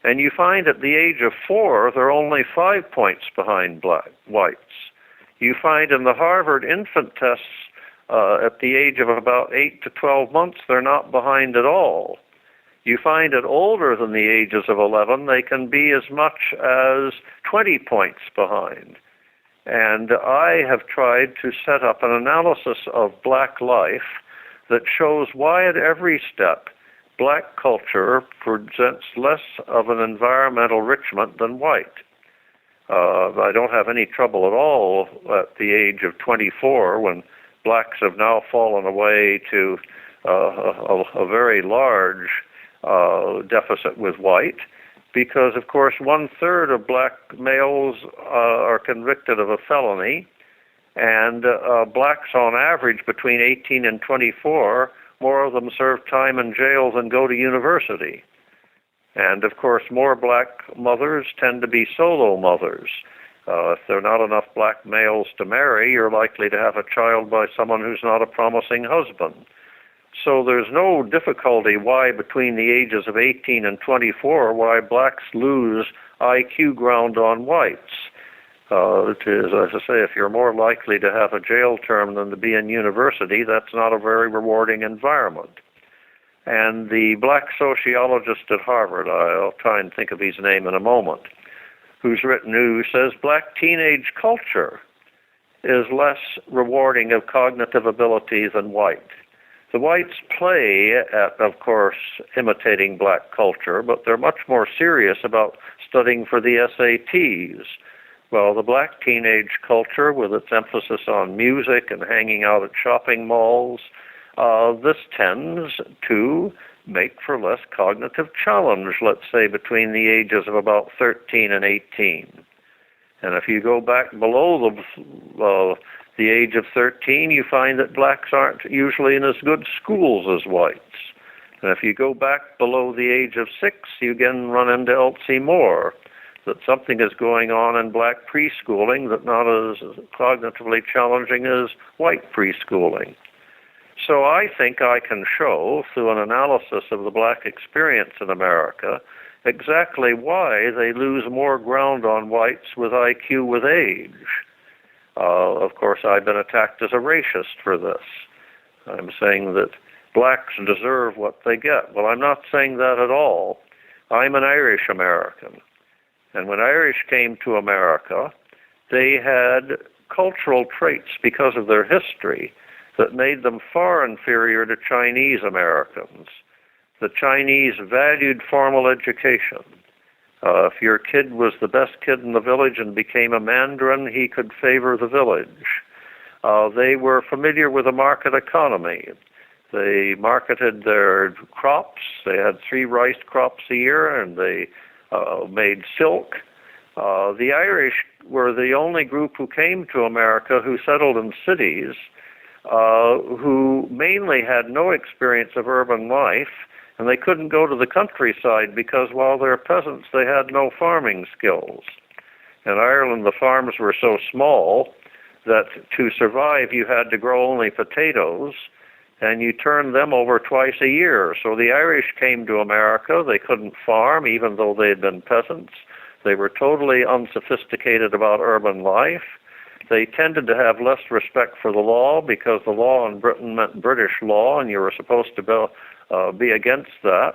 And you find at the age of 4, they're only 5 points behind whites. You find in the Harvard infant tests at the age of about 8 to 12 months, they're not behind at all. You find at older than the ages of 11, they can be as much as 20 points behind. And I have tried to set up an analysis of black life that shows why at every step black culture presents less of an environmental enrichment than white. I don't have any trouble at all at the age of 24 when blacks have now fallen away to a very large deficit with white, because, of course, 1/3 of black males are convicted of a felony, and blacks on average between 18 and 24, more of them serve time in jail than go to university. And, of course, more black mothers tend to be solo mothers. If there are not enough black males to marry, you're likely to have a child by someone who's not a promising husband. So there's no difficulty why between the ages of 18 and 24, why blacks lose IQ ground on whites. It is, as I say, if you're more likely to have a jail term than to be in university, that's not a very rewarding environment. And the black sociologist at Harvard, I'll try and think of his name in a moment, who says black teenage culture is less rewarding of cognitive ability than white. The whites play at, of course, imitating black culture, but they're much more serious about studying for the SATs. Well, the black teenage culture, with its emphasis on music and hanging out at shopping malls, this tends to make for less cognitive challenge, let's say, between the ages of about 13 and 18. And if you go back below the age of 13, you find that blacks aren't usually in as good schools as whites. And if you go back below the age of 6, you again run into Elsie Moore, that something is going on in black preschooling that's not as cognitively challenging as white preschooling. So I think I can show, through an analysis of the black experience in America, exactly why they lose more ground on whites with IQ with age. Of course, I've been attacked as a racist for this. I'm saying that blacks deserve what they get. Well, I'm not saying that at all. I'm an Irish American. And when Irish came to America, they had cultural traits because of their history that made them far inferior to Chinese Americans. The Chinese valued formal education. If your kid was the best kid in the village and became a mandarin, he could favor the village. They were familiar with the market economy. They marketed their crops. They had 3 rice crops a year, and they made silk. The Irish were the only group who came to America who settled in cities, who mainly had no experience of urban life, and they couldn't go to the countryside because while they're peasants, they had no farming skills. In Ireland, the farms were so small that to survive, you had to grow only potatoes, and you turned them over twice a year. So the Irish came to America. They couldn't farm, even though they had been peasants. They were totally unsophisticated about urban life. They tended to have less respect for the law because the law in Britain meant British law, and you were supposed to be against that.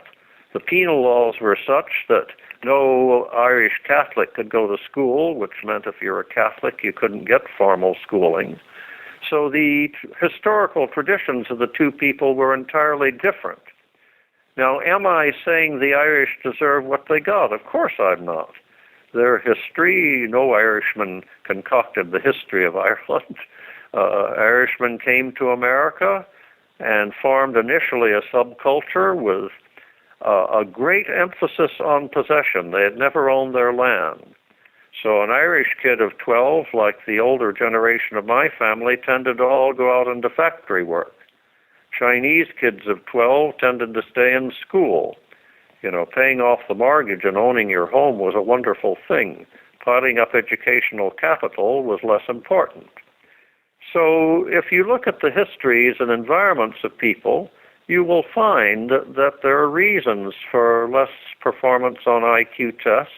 The penal laws were such that no Irish Catholic could go to school, which meant if you were a Catholic, you couldn't get formal schooling. So the historical traditions of the two people were entirely different. Now, am I saying the Irish deserve what they got? Of course I'm not. Their history, no Irishman concocted the history of Ireland. Irishmen came to America and formed initially a subculture with a great emphasis on possession. They had never owned their land. So an Irish kid of 12, like the older generation of my family, tended to all go out into factory work. Chinese kids of 12 tended to stay in school. Paying off the mortgage and owning your home was a wonderful thing. Piling up educational capital was less important. So if you look at the histories and environments of people, you will find that there are reasons for less performance on IQ tests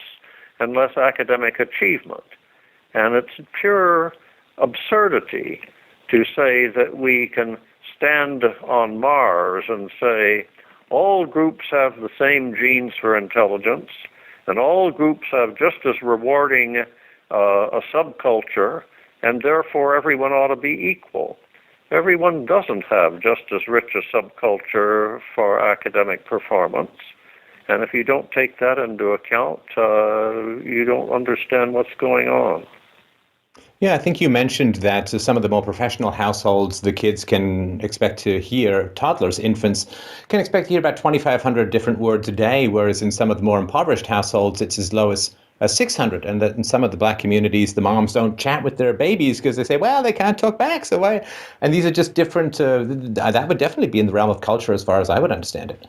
and less academic achievement. And it's pure absurdity to say that we can stand on Mars and say all groups have the same genes for intelligence and all groups have just as rewarding a subculture, and therefore everyone ought to be equal. Everyone doesn't have just as rich a subculture for academic performance. And if you don't take that into account, you don't understand what's going on. Yeah, I think you mentioned that some of the more professional households, the kids can expect to hear, toddlers, infants, can expect to hear about 2,500 different words a day, whereas in some of the more impoverished households, it's as low as 600. And that in some of the black communities, the moms don't chat with their babies because they say, well, they can't talk back. So why? And these are just different. That would definitely be in the realm of culture as far as I would understand it.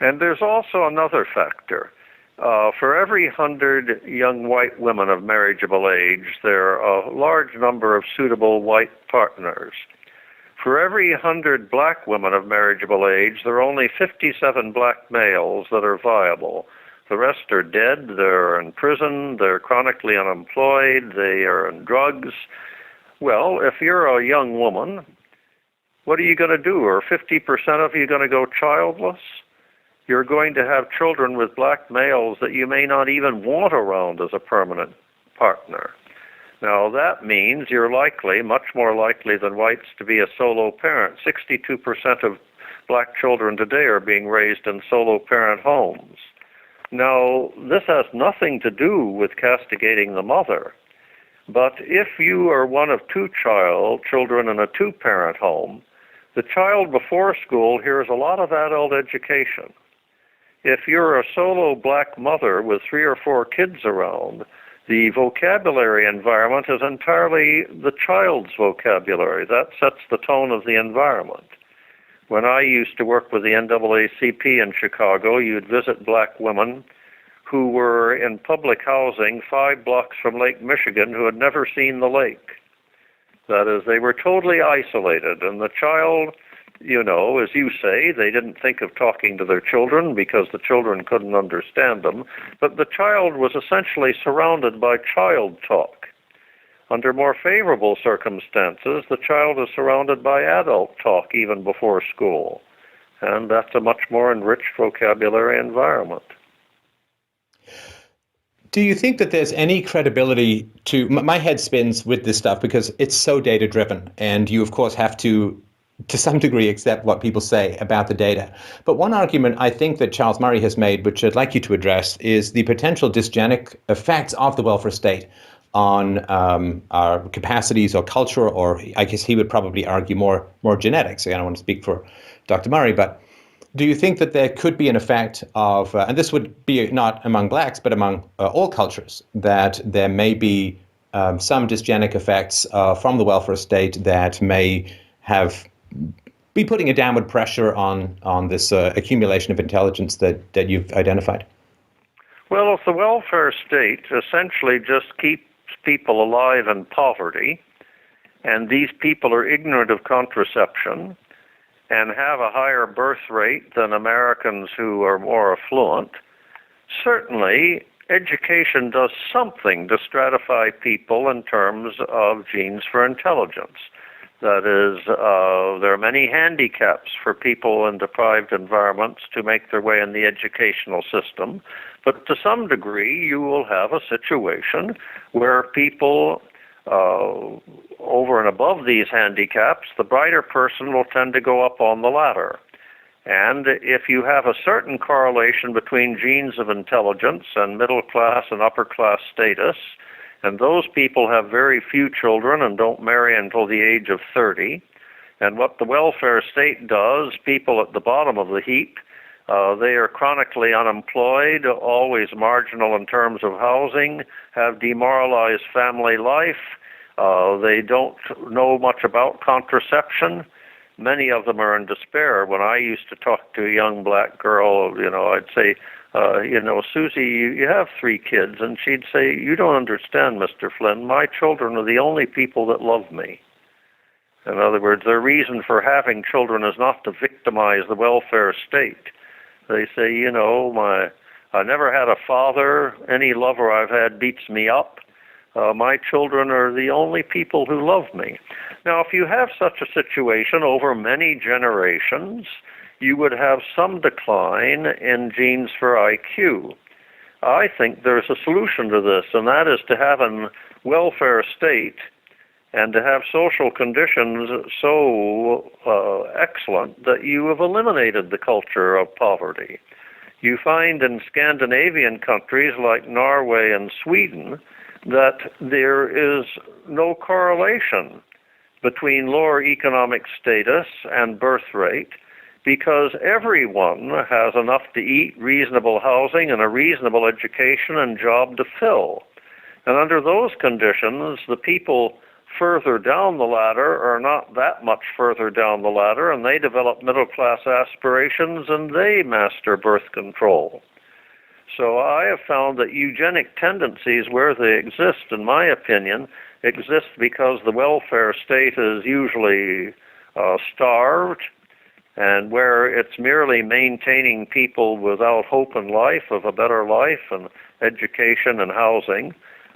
And there's also another factor. For every 100 young white women of marriageable age, there are a large number of suitable white partners. For every 100 black women of marriageable age, there are only 57 black males that are viable. The rest are dead, they're in prison, they're chronically unemployed, they are in drugs. Well, if you're a young woman, what are you going to do? Are 50% of you going to go childless? You're going to have children with black males that you may not even want around as a permanent partner. Now, that means you're likely, much more likely than whites, to be a solo parent. 62% of black children today are being raised in solo parent homes. Now, this has nothing to do with castigating the mother. But if you are one of two children in a two-parent home, the child before school hears a lot of adult education. If you're a solo black mother with 3 or 4 kids around, the vocabulary environment is entirely the child's vocabulary. That sets the tone of the environment. When I used to work with the NAACP in Chicago, you'd visit black women who were in public housing 5 blocks from Lake Michigan who had never seen the lake. That is, they were totally isolated, and the child, as you say, they didn't think of talking to their children because the children couldn't understand them, but the child was essentially surrounded by child talk. Under more favorable circumstances, the child is surrounded by adult talk even before school, and that's a much more enriched vocabulary environment. Do you think that there's any credibility to, my head spins with this stuff because it's so data driven, and you of course have to some degree accept what people say about the data. But one argument I think that Charles Murray has made, which I'd like you to address, is the potential dysgenic effects of the welfare state on our capacities or culture, or I guess he would probably argue more genetics. I don't want to speak for Dr. Murray, but do you think that there could be an effect of, and this would be not among blacks, but among all cultures, that there may be some dysgenic effects from the welfare state that may be putting a downward pressure on this accumulation of intelligence that you've identified? Well, if the welfare state essentially just keeps people alive in poverty, and these people are ignorant of contraception and have a higher birth rate than Americans who are more affluent, certainly education does something to stratify people in terms of genes for intelligence. That is, there are many handicaps for people in deprived environments to make their way in the educational system, but to some degree you will have a situation where people over and above these handicaps, the brighter person will tend to go up on the ladder. And if you have a certain correlation between genes of intelligence and middle class and upper class status, and those people have very few children and don't marry until the age of 30, and what the welfare state does, people at the bottom of the heap, they are chronically unemployed, always marginal in terms of housing, have demoralized family life, they don't know much about contraception. Many of them are in despair. When I used to talk to a young black girl, I'd say, Susie, you have 3 kids. And she'd say, you don't understand, Mr. Flynn. My children are the only people that love me. In other words, their reason for having children is not to victimize the welfare state. They say, I never had a father. Any lover I've had beats me up. My children are the only people who love me. Now, if you have such a situation over many generations, you would have some decline in genes for IQ. I think there's a solution to this, and that is to have a welfare state and to have social conditions so excellent that you have eliminated the culture of poverty. You find in Scandinavian countries like Norway and Sweden that there is no correlation between lower economic status and birth rate because everyone has enough to eat, reasonable housing, and a reasonable education and job to fill. And under those conditions, the people further down the ladder are not that much further down the ladder, and they develop middle-class aspirations, and they master birth control. So I have found that eugenic tendencies, where they exist, in my opinion, exist because the welfare state is usually starved, and where it's merely maintaining people without hope in life, of a better life and education and housing.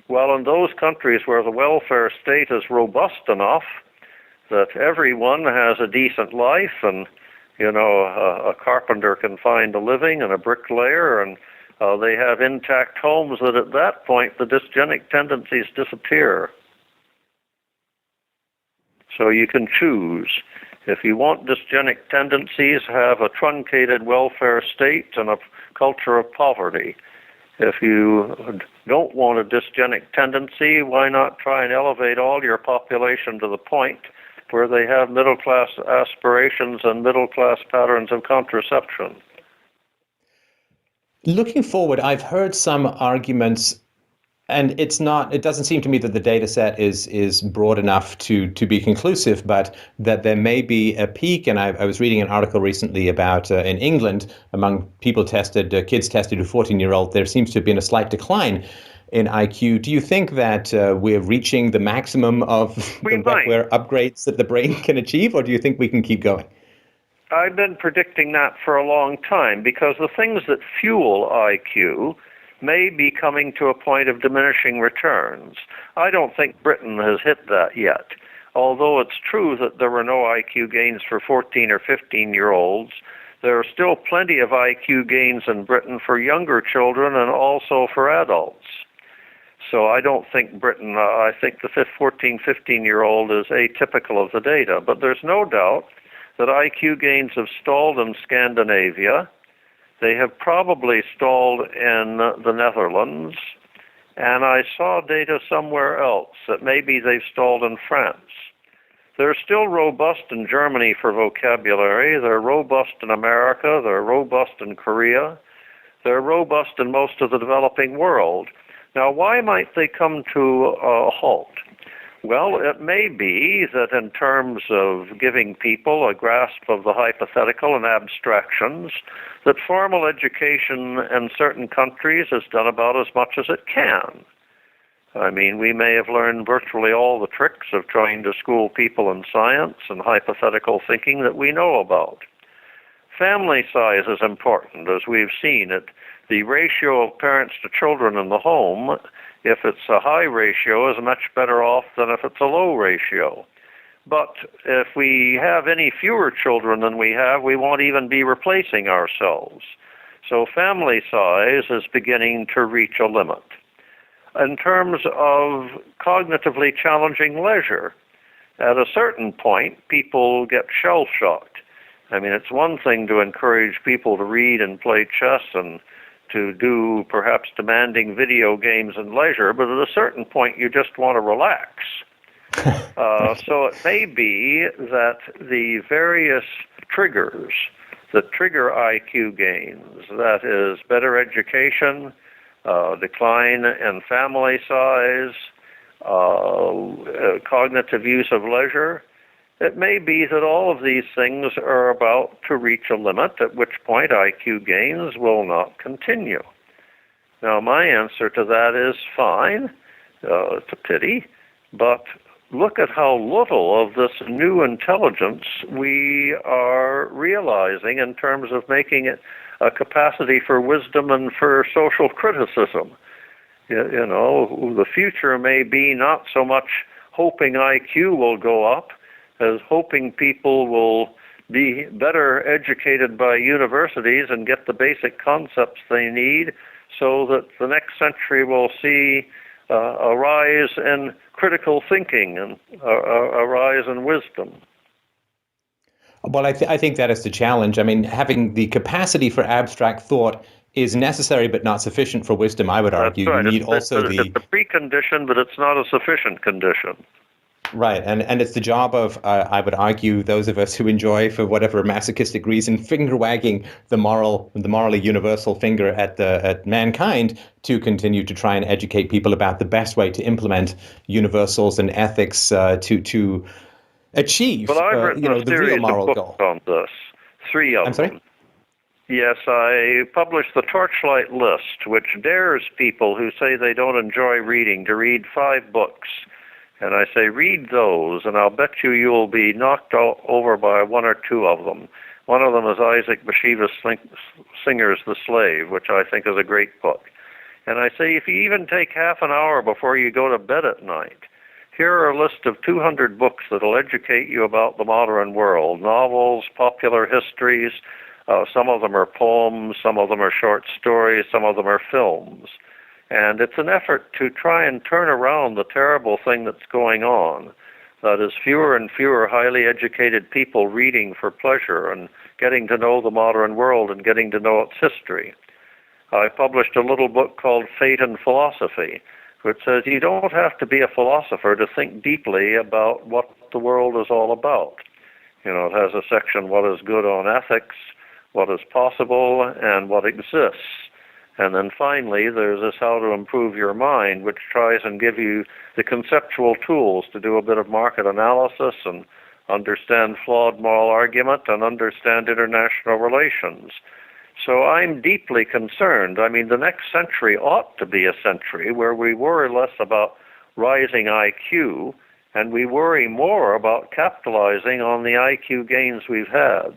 Well, in those countries where the welfare state is robust enough that everyone has a decent life and, a carpenter can find a living and a bricklayer and they have intact homes, that at that point the dysgenic tendencies disappear. So you can choose. If you want dysgenic tendencies, have a truncated welfare state and a culture of poverty. If you don't want a dysgenic tendency, why not try and elevate all your population to the point where they have middle-class aspirations and middle-class patterns of contraception? Looking forward, I've heard some arguments, and it doesn't seem to me that the data set is broad enough to be conclusive, but that there may be a peak. And I was reading an article recently about in England, among people tested, kids tested who 14-year-old, there seems to have been a slight decline in IQ. Do you think that we're reaching the maximum of the wetware upgrades that the brain can achieve, or do you think we can keep going? I've been predicting that for a long time because the things that fuel IQ may be coming to a point of diminishing returns. I don't think Britain has hit that yet. Although it's true that there were no IQ gains for 14 or 15-year-olds, there are still plenty of IQ gains in Britain for younger children and also for adults. So I don't think Britain, I think the 14, 15-year-old is atypical of the data. But there's no doubt that IQ gains have stalled in Scandinavia. They have probably stalled in the Netherlands, and I saw data somewhere else that maybe they've stalled in France. They're still robust in Germany for vocabulary. They're robust in America. They're robust in Korea. They're robust in most of the developing world. Now, why might they come to a halt? Well, it may be that in terms of giving people a grasp of the hypothetical and abstractions, that formal education in certain countries has done about as much as it can. I mean, we may have learned virtually all the tricks of trying to school people in science and hypothetical thinking that we know about. Family size is important, as we've seen it. The ratio of parents to children in the home, if it's a high ratio, is much better off than if it's a low ratio. But if we have any fewer children than we have, we won't even be replacing ourselves. So family size is beginning to reach a limit. in terms of cognitively challenging leisure. At a certain point, people get shell-shocked. I mean, it's one thing to encourage people to read and play chess and to do perhaps demanding video games and leisure, but at a certain point you just want to relax. So it may be that the various triggers that trigger IQ gains, that is better education, decline in family size, cognitive use of leisure, it may be that all of these things are about to reach a limit, at which point IQ gains will not continue. Now, my answer to that is fine. It's a pity, but look at how little of this new intelligence we are realizing in terms of making it a capacity for wisdom and for social criticism. You know, the future may be not so much hoping IQ will go up as hoping people will be better educated by universities and get the basic concepts they need so that the next century will see a rise in critical thinking and a rise in wisdom. Well, I think that is the challenge. I mean, having the capacity for abstract thought is necessary but not sufficient for wisdom, I would argue. That's right. You need it's a precondition, but it's not a sufficient condition. Right, and it's the job of, I would argue, those of us who enjoy, for whatever masochistic reason, finger-wagging the morally universal finger at mankind, to continue to try and educate people about the best way to implement universals and ethics to achieve, Well, I've written a the real moral goal. On this, 3 of them. I'm sorry? Yes, I published the Torchlight List, which dares people who say they don't enjoy reading to read 5 books. And I say, read those, and I'll bet you'll be knocked over by 1 or 2 of them. One of them is Isaac Bashevis Singer's The Slave, which I think is a great book. And I say, if you even take half an hour before you go to bed at night, here are a list of 200 books that will educate you about the modern world, novels, popular histories. Some of them are poems, some of them are short stories, some of them are films. And it's an effort to try and turn around the terrible thing that's going on. That is, fewer and fewer highly educated people reading for pleasure and getting to know the modern world and getting to know its history. I published a little book called Fate and Philosophy, which says you don't have to be a philosopher to think deeply about what the world is all about. You know, it has a section, what is good on ethics, what is possible, and what exists. And then finally, there's this How to Improve Your Mind, which tries and give you the conceptual tools to do a bit of market analysis and understand flawed moral argument and understand international relations. So I'm deeply concerned. I mean, the next century ought to be a century where we worry less about rising IQ and we worry more about capitalizing on the IQ gains we've had.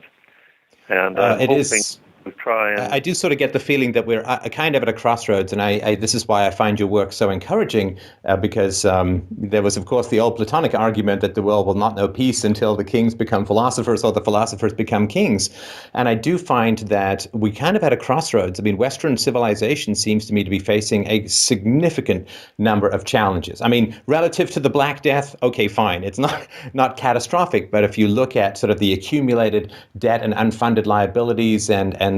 And I'm hoping to try and... I do sort of get the feeling that we're kind of at a crossroads, and this is why I find your work so encouraging, because there was, of course, the old Platonic argument that the world will not know peace until the kings become philosophers or the philosophers become kings. And I do find that we kind of at a crossroads. I mean, Western civilization seems to me to be facing a significant number of challenges. I mean, relative to the Black Death, okay, fine. It's not catastrophic, but if you look at sort of the accumulated debt and unfunded liabilities and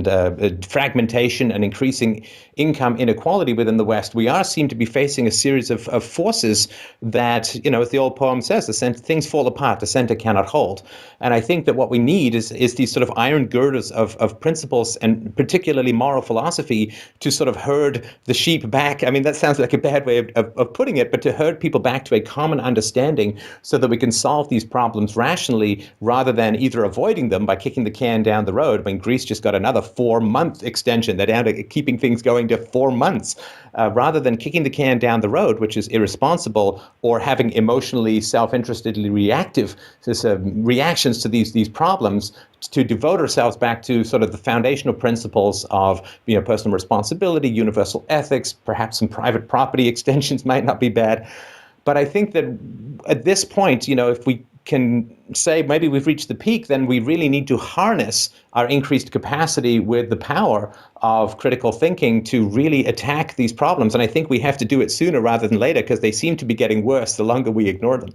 fragmentation and increasing income inequality within the West, we seem to be facing a series of forces that, as the old poem says, things fall apart, the center cannot hold. And I think that what we need is these sort of iron girders of principles and particularly moral philosophy to sort of herd the sheep back. I mean, that sounds like a bad way of putting it, but to herd people back to a common understanding so that we can solve these problems rationally rather than either avoiding them by kicking the can down the road. I mean, Greece just got another 4-month extension. They're down to keeping things going to 4 months, rather than kicking the can down the road, which is irresponsible, or having emotionally, self-interestedly reactive reactions to these problems, to devote ourselves back to sort of the foundational principles of personal responsibility, universal ethics, perhaps some private property extensions might not be bad. But I think that at this point, if we can say maybe we've reached the peak, then we really need to harness our increased capacity with the power of critical thinking to really attack these problems. And I think we have to do it sooner rather than later, because they seem to be getting worse the longer we ignore them.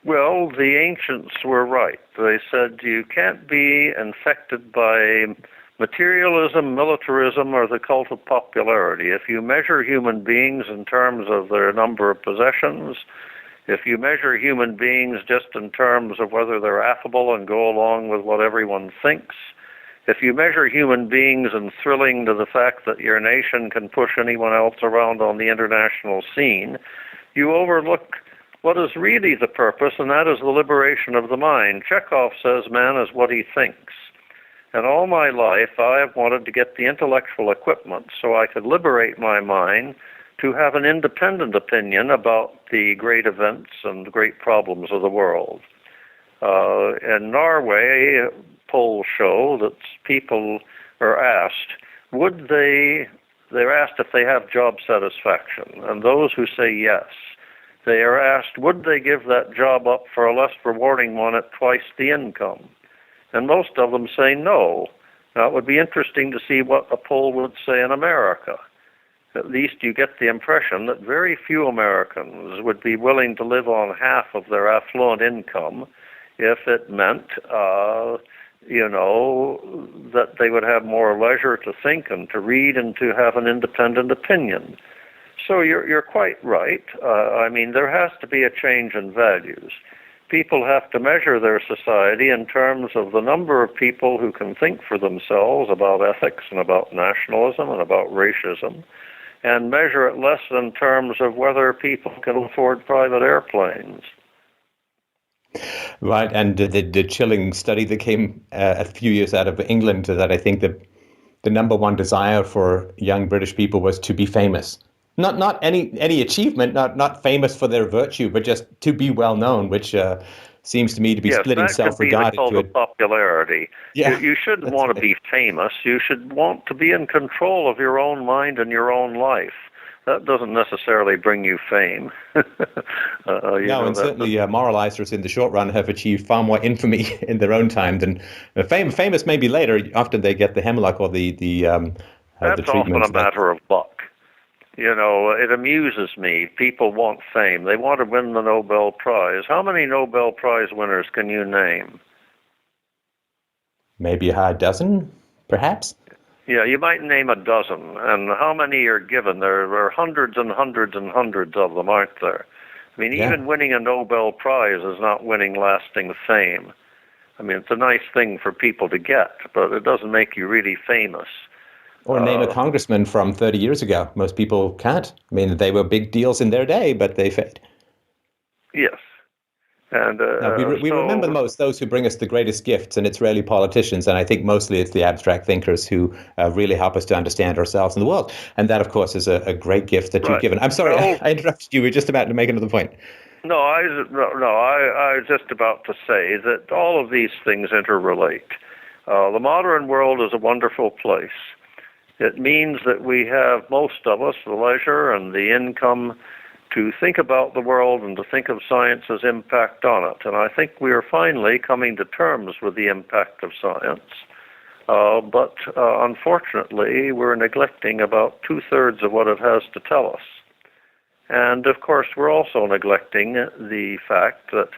Well, the ancients were right. They said you can't be infected by materialism, militarism, or the cult of popularity. If you measure human beings in terms of their number of possessions, if you measure human beings just in terms of whether they're affable and go along with what everyone thinks, if you measure human beings in thrilling to the fact that your nation can push anyone else around on the international scene, you overlook what is really the purpose, and that is the liberation of the mind. Chekhov says man is what he thinks. And all my life I have wanted to get the intellectual equipment so I could liberate my mind to have an independent opinion about the great events and the great problems of the world. In Norway, polls show that people are asked, they're asked if they have job satisfaction, and those who say yes, they are asked, would they give that job up for a less rewarding one at twice the income? And most of them say no. Now, it would be interesting to see what a poll would say in America. At least you get the impression that very few Americans would be willing to live on half of their affluent income if it meant, that they would have more leisure to think and to read and to have an independent opinion. So you're quite right. There has to be a change in values. People have to measure their society in terms of the number of people who can think for themselves about ethics and about nationalism and about racism, and measure it less in terms of whether people can afford private airplanes. Right, and the chilling study that came a few years out of England, that I think the number one desire for young British people was to be famous. Not any achievement, not famous for their virtue, but just to be well known, which seems to me to be splitting self-regard into a popularity. Yeah, you shouldn't want to be famous. You should want to be in control of your own mind and your own life. That doesn't necessarily bring you fame. Certainly moralizers in the short run have achieved far more infamy in their own time than famous maybe later. Often they get the hemlock or the That's often a matter of luck. It amuses me. People want fame. They want to win the Nobel Prize. How many Nobel Prize winners can you name? Maybe a dozen, perhaps. Yeah, you might name a dozen. And how many are given? There are hundreds and hundreds and hundreds of them, aren't there? Even winning a Nobel Prize is not winning lasting fame. It's a nice thing for people to get, but it doesn't make you really famous. Or name a congressman from 30 years ago. Most people can't. They were big deals in their day, but they fade. Yes. And we remember most those who bring us the greatest gifts, and it's rarely politicians, and I think mostly it's the abstract thinkers who really help us to understand ourselves and the world. And that, of course, is a great gift that you've given. I'm sorry, I interrupted you. We're just about to make another point. No, I was just about to say that all of these things interrelate. The modern world is a wonderful place. It means that we have, most of us, the leisure and the income to think about the world and to think of science's impact on it. And I think we are finally coming to terms with the impact of science. But unfortunately, we're neglecting about 2/3 of what it has to tell us. And of course, we're also neglecting the fact that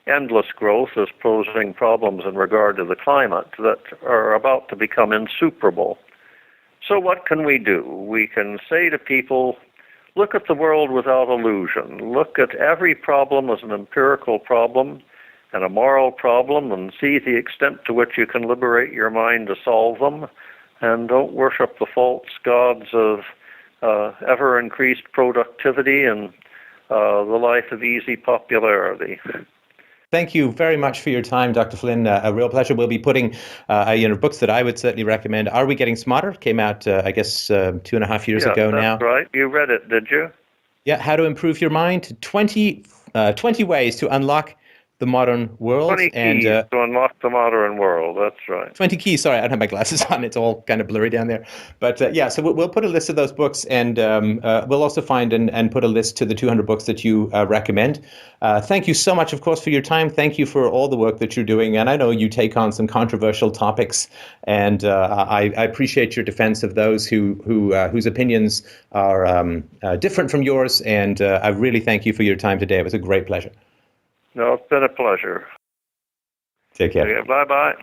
endless growth is posing problems in regard to the climate that are about to become insuperable. So what can we do? We can say to people, look at the world without illusion. Look at every problem as an empirical problem and a moral problem, and see the extent to which you can liberate your mind to solve them. And don't worship the false gods of ever-increased productivity and the life of easy popularity. Thank you very much for your time, Dr. Flynn. A real pleasure. We'll be putting books that I would certainly recommend. Are We Getting Smarter? Came out, 2.5 years ago now. That's right. You read it, did you? Yeah, How to Improve Your Mind. 20 ways to unlock the Modern World. 20 And keys to unlock the modern world. That's right. 20 keys. Sorry, I don't have my glasses on. It's all kind of blurry down there. But yeah, so we'll put a list of those books, and we'll also find and put a list to the 200 books that you recommend. Thank you so much, of course, for your time. Thank you for all the work that you're doing. And I know you take on some controversial topics, and I appreciate your defense of those whose opinions are different from yours. And I really thank you for your time today. It was a great pleasure. No, it's been a pleasure. Take care. Okay, bye-bye.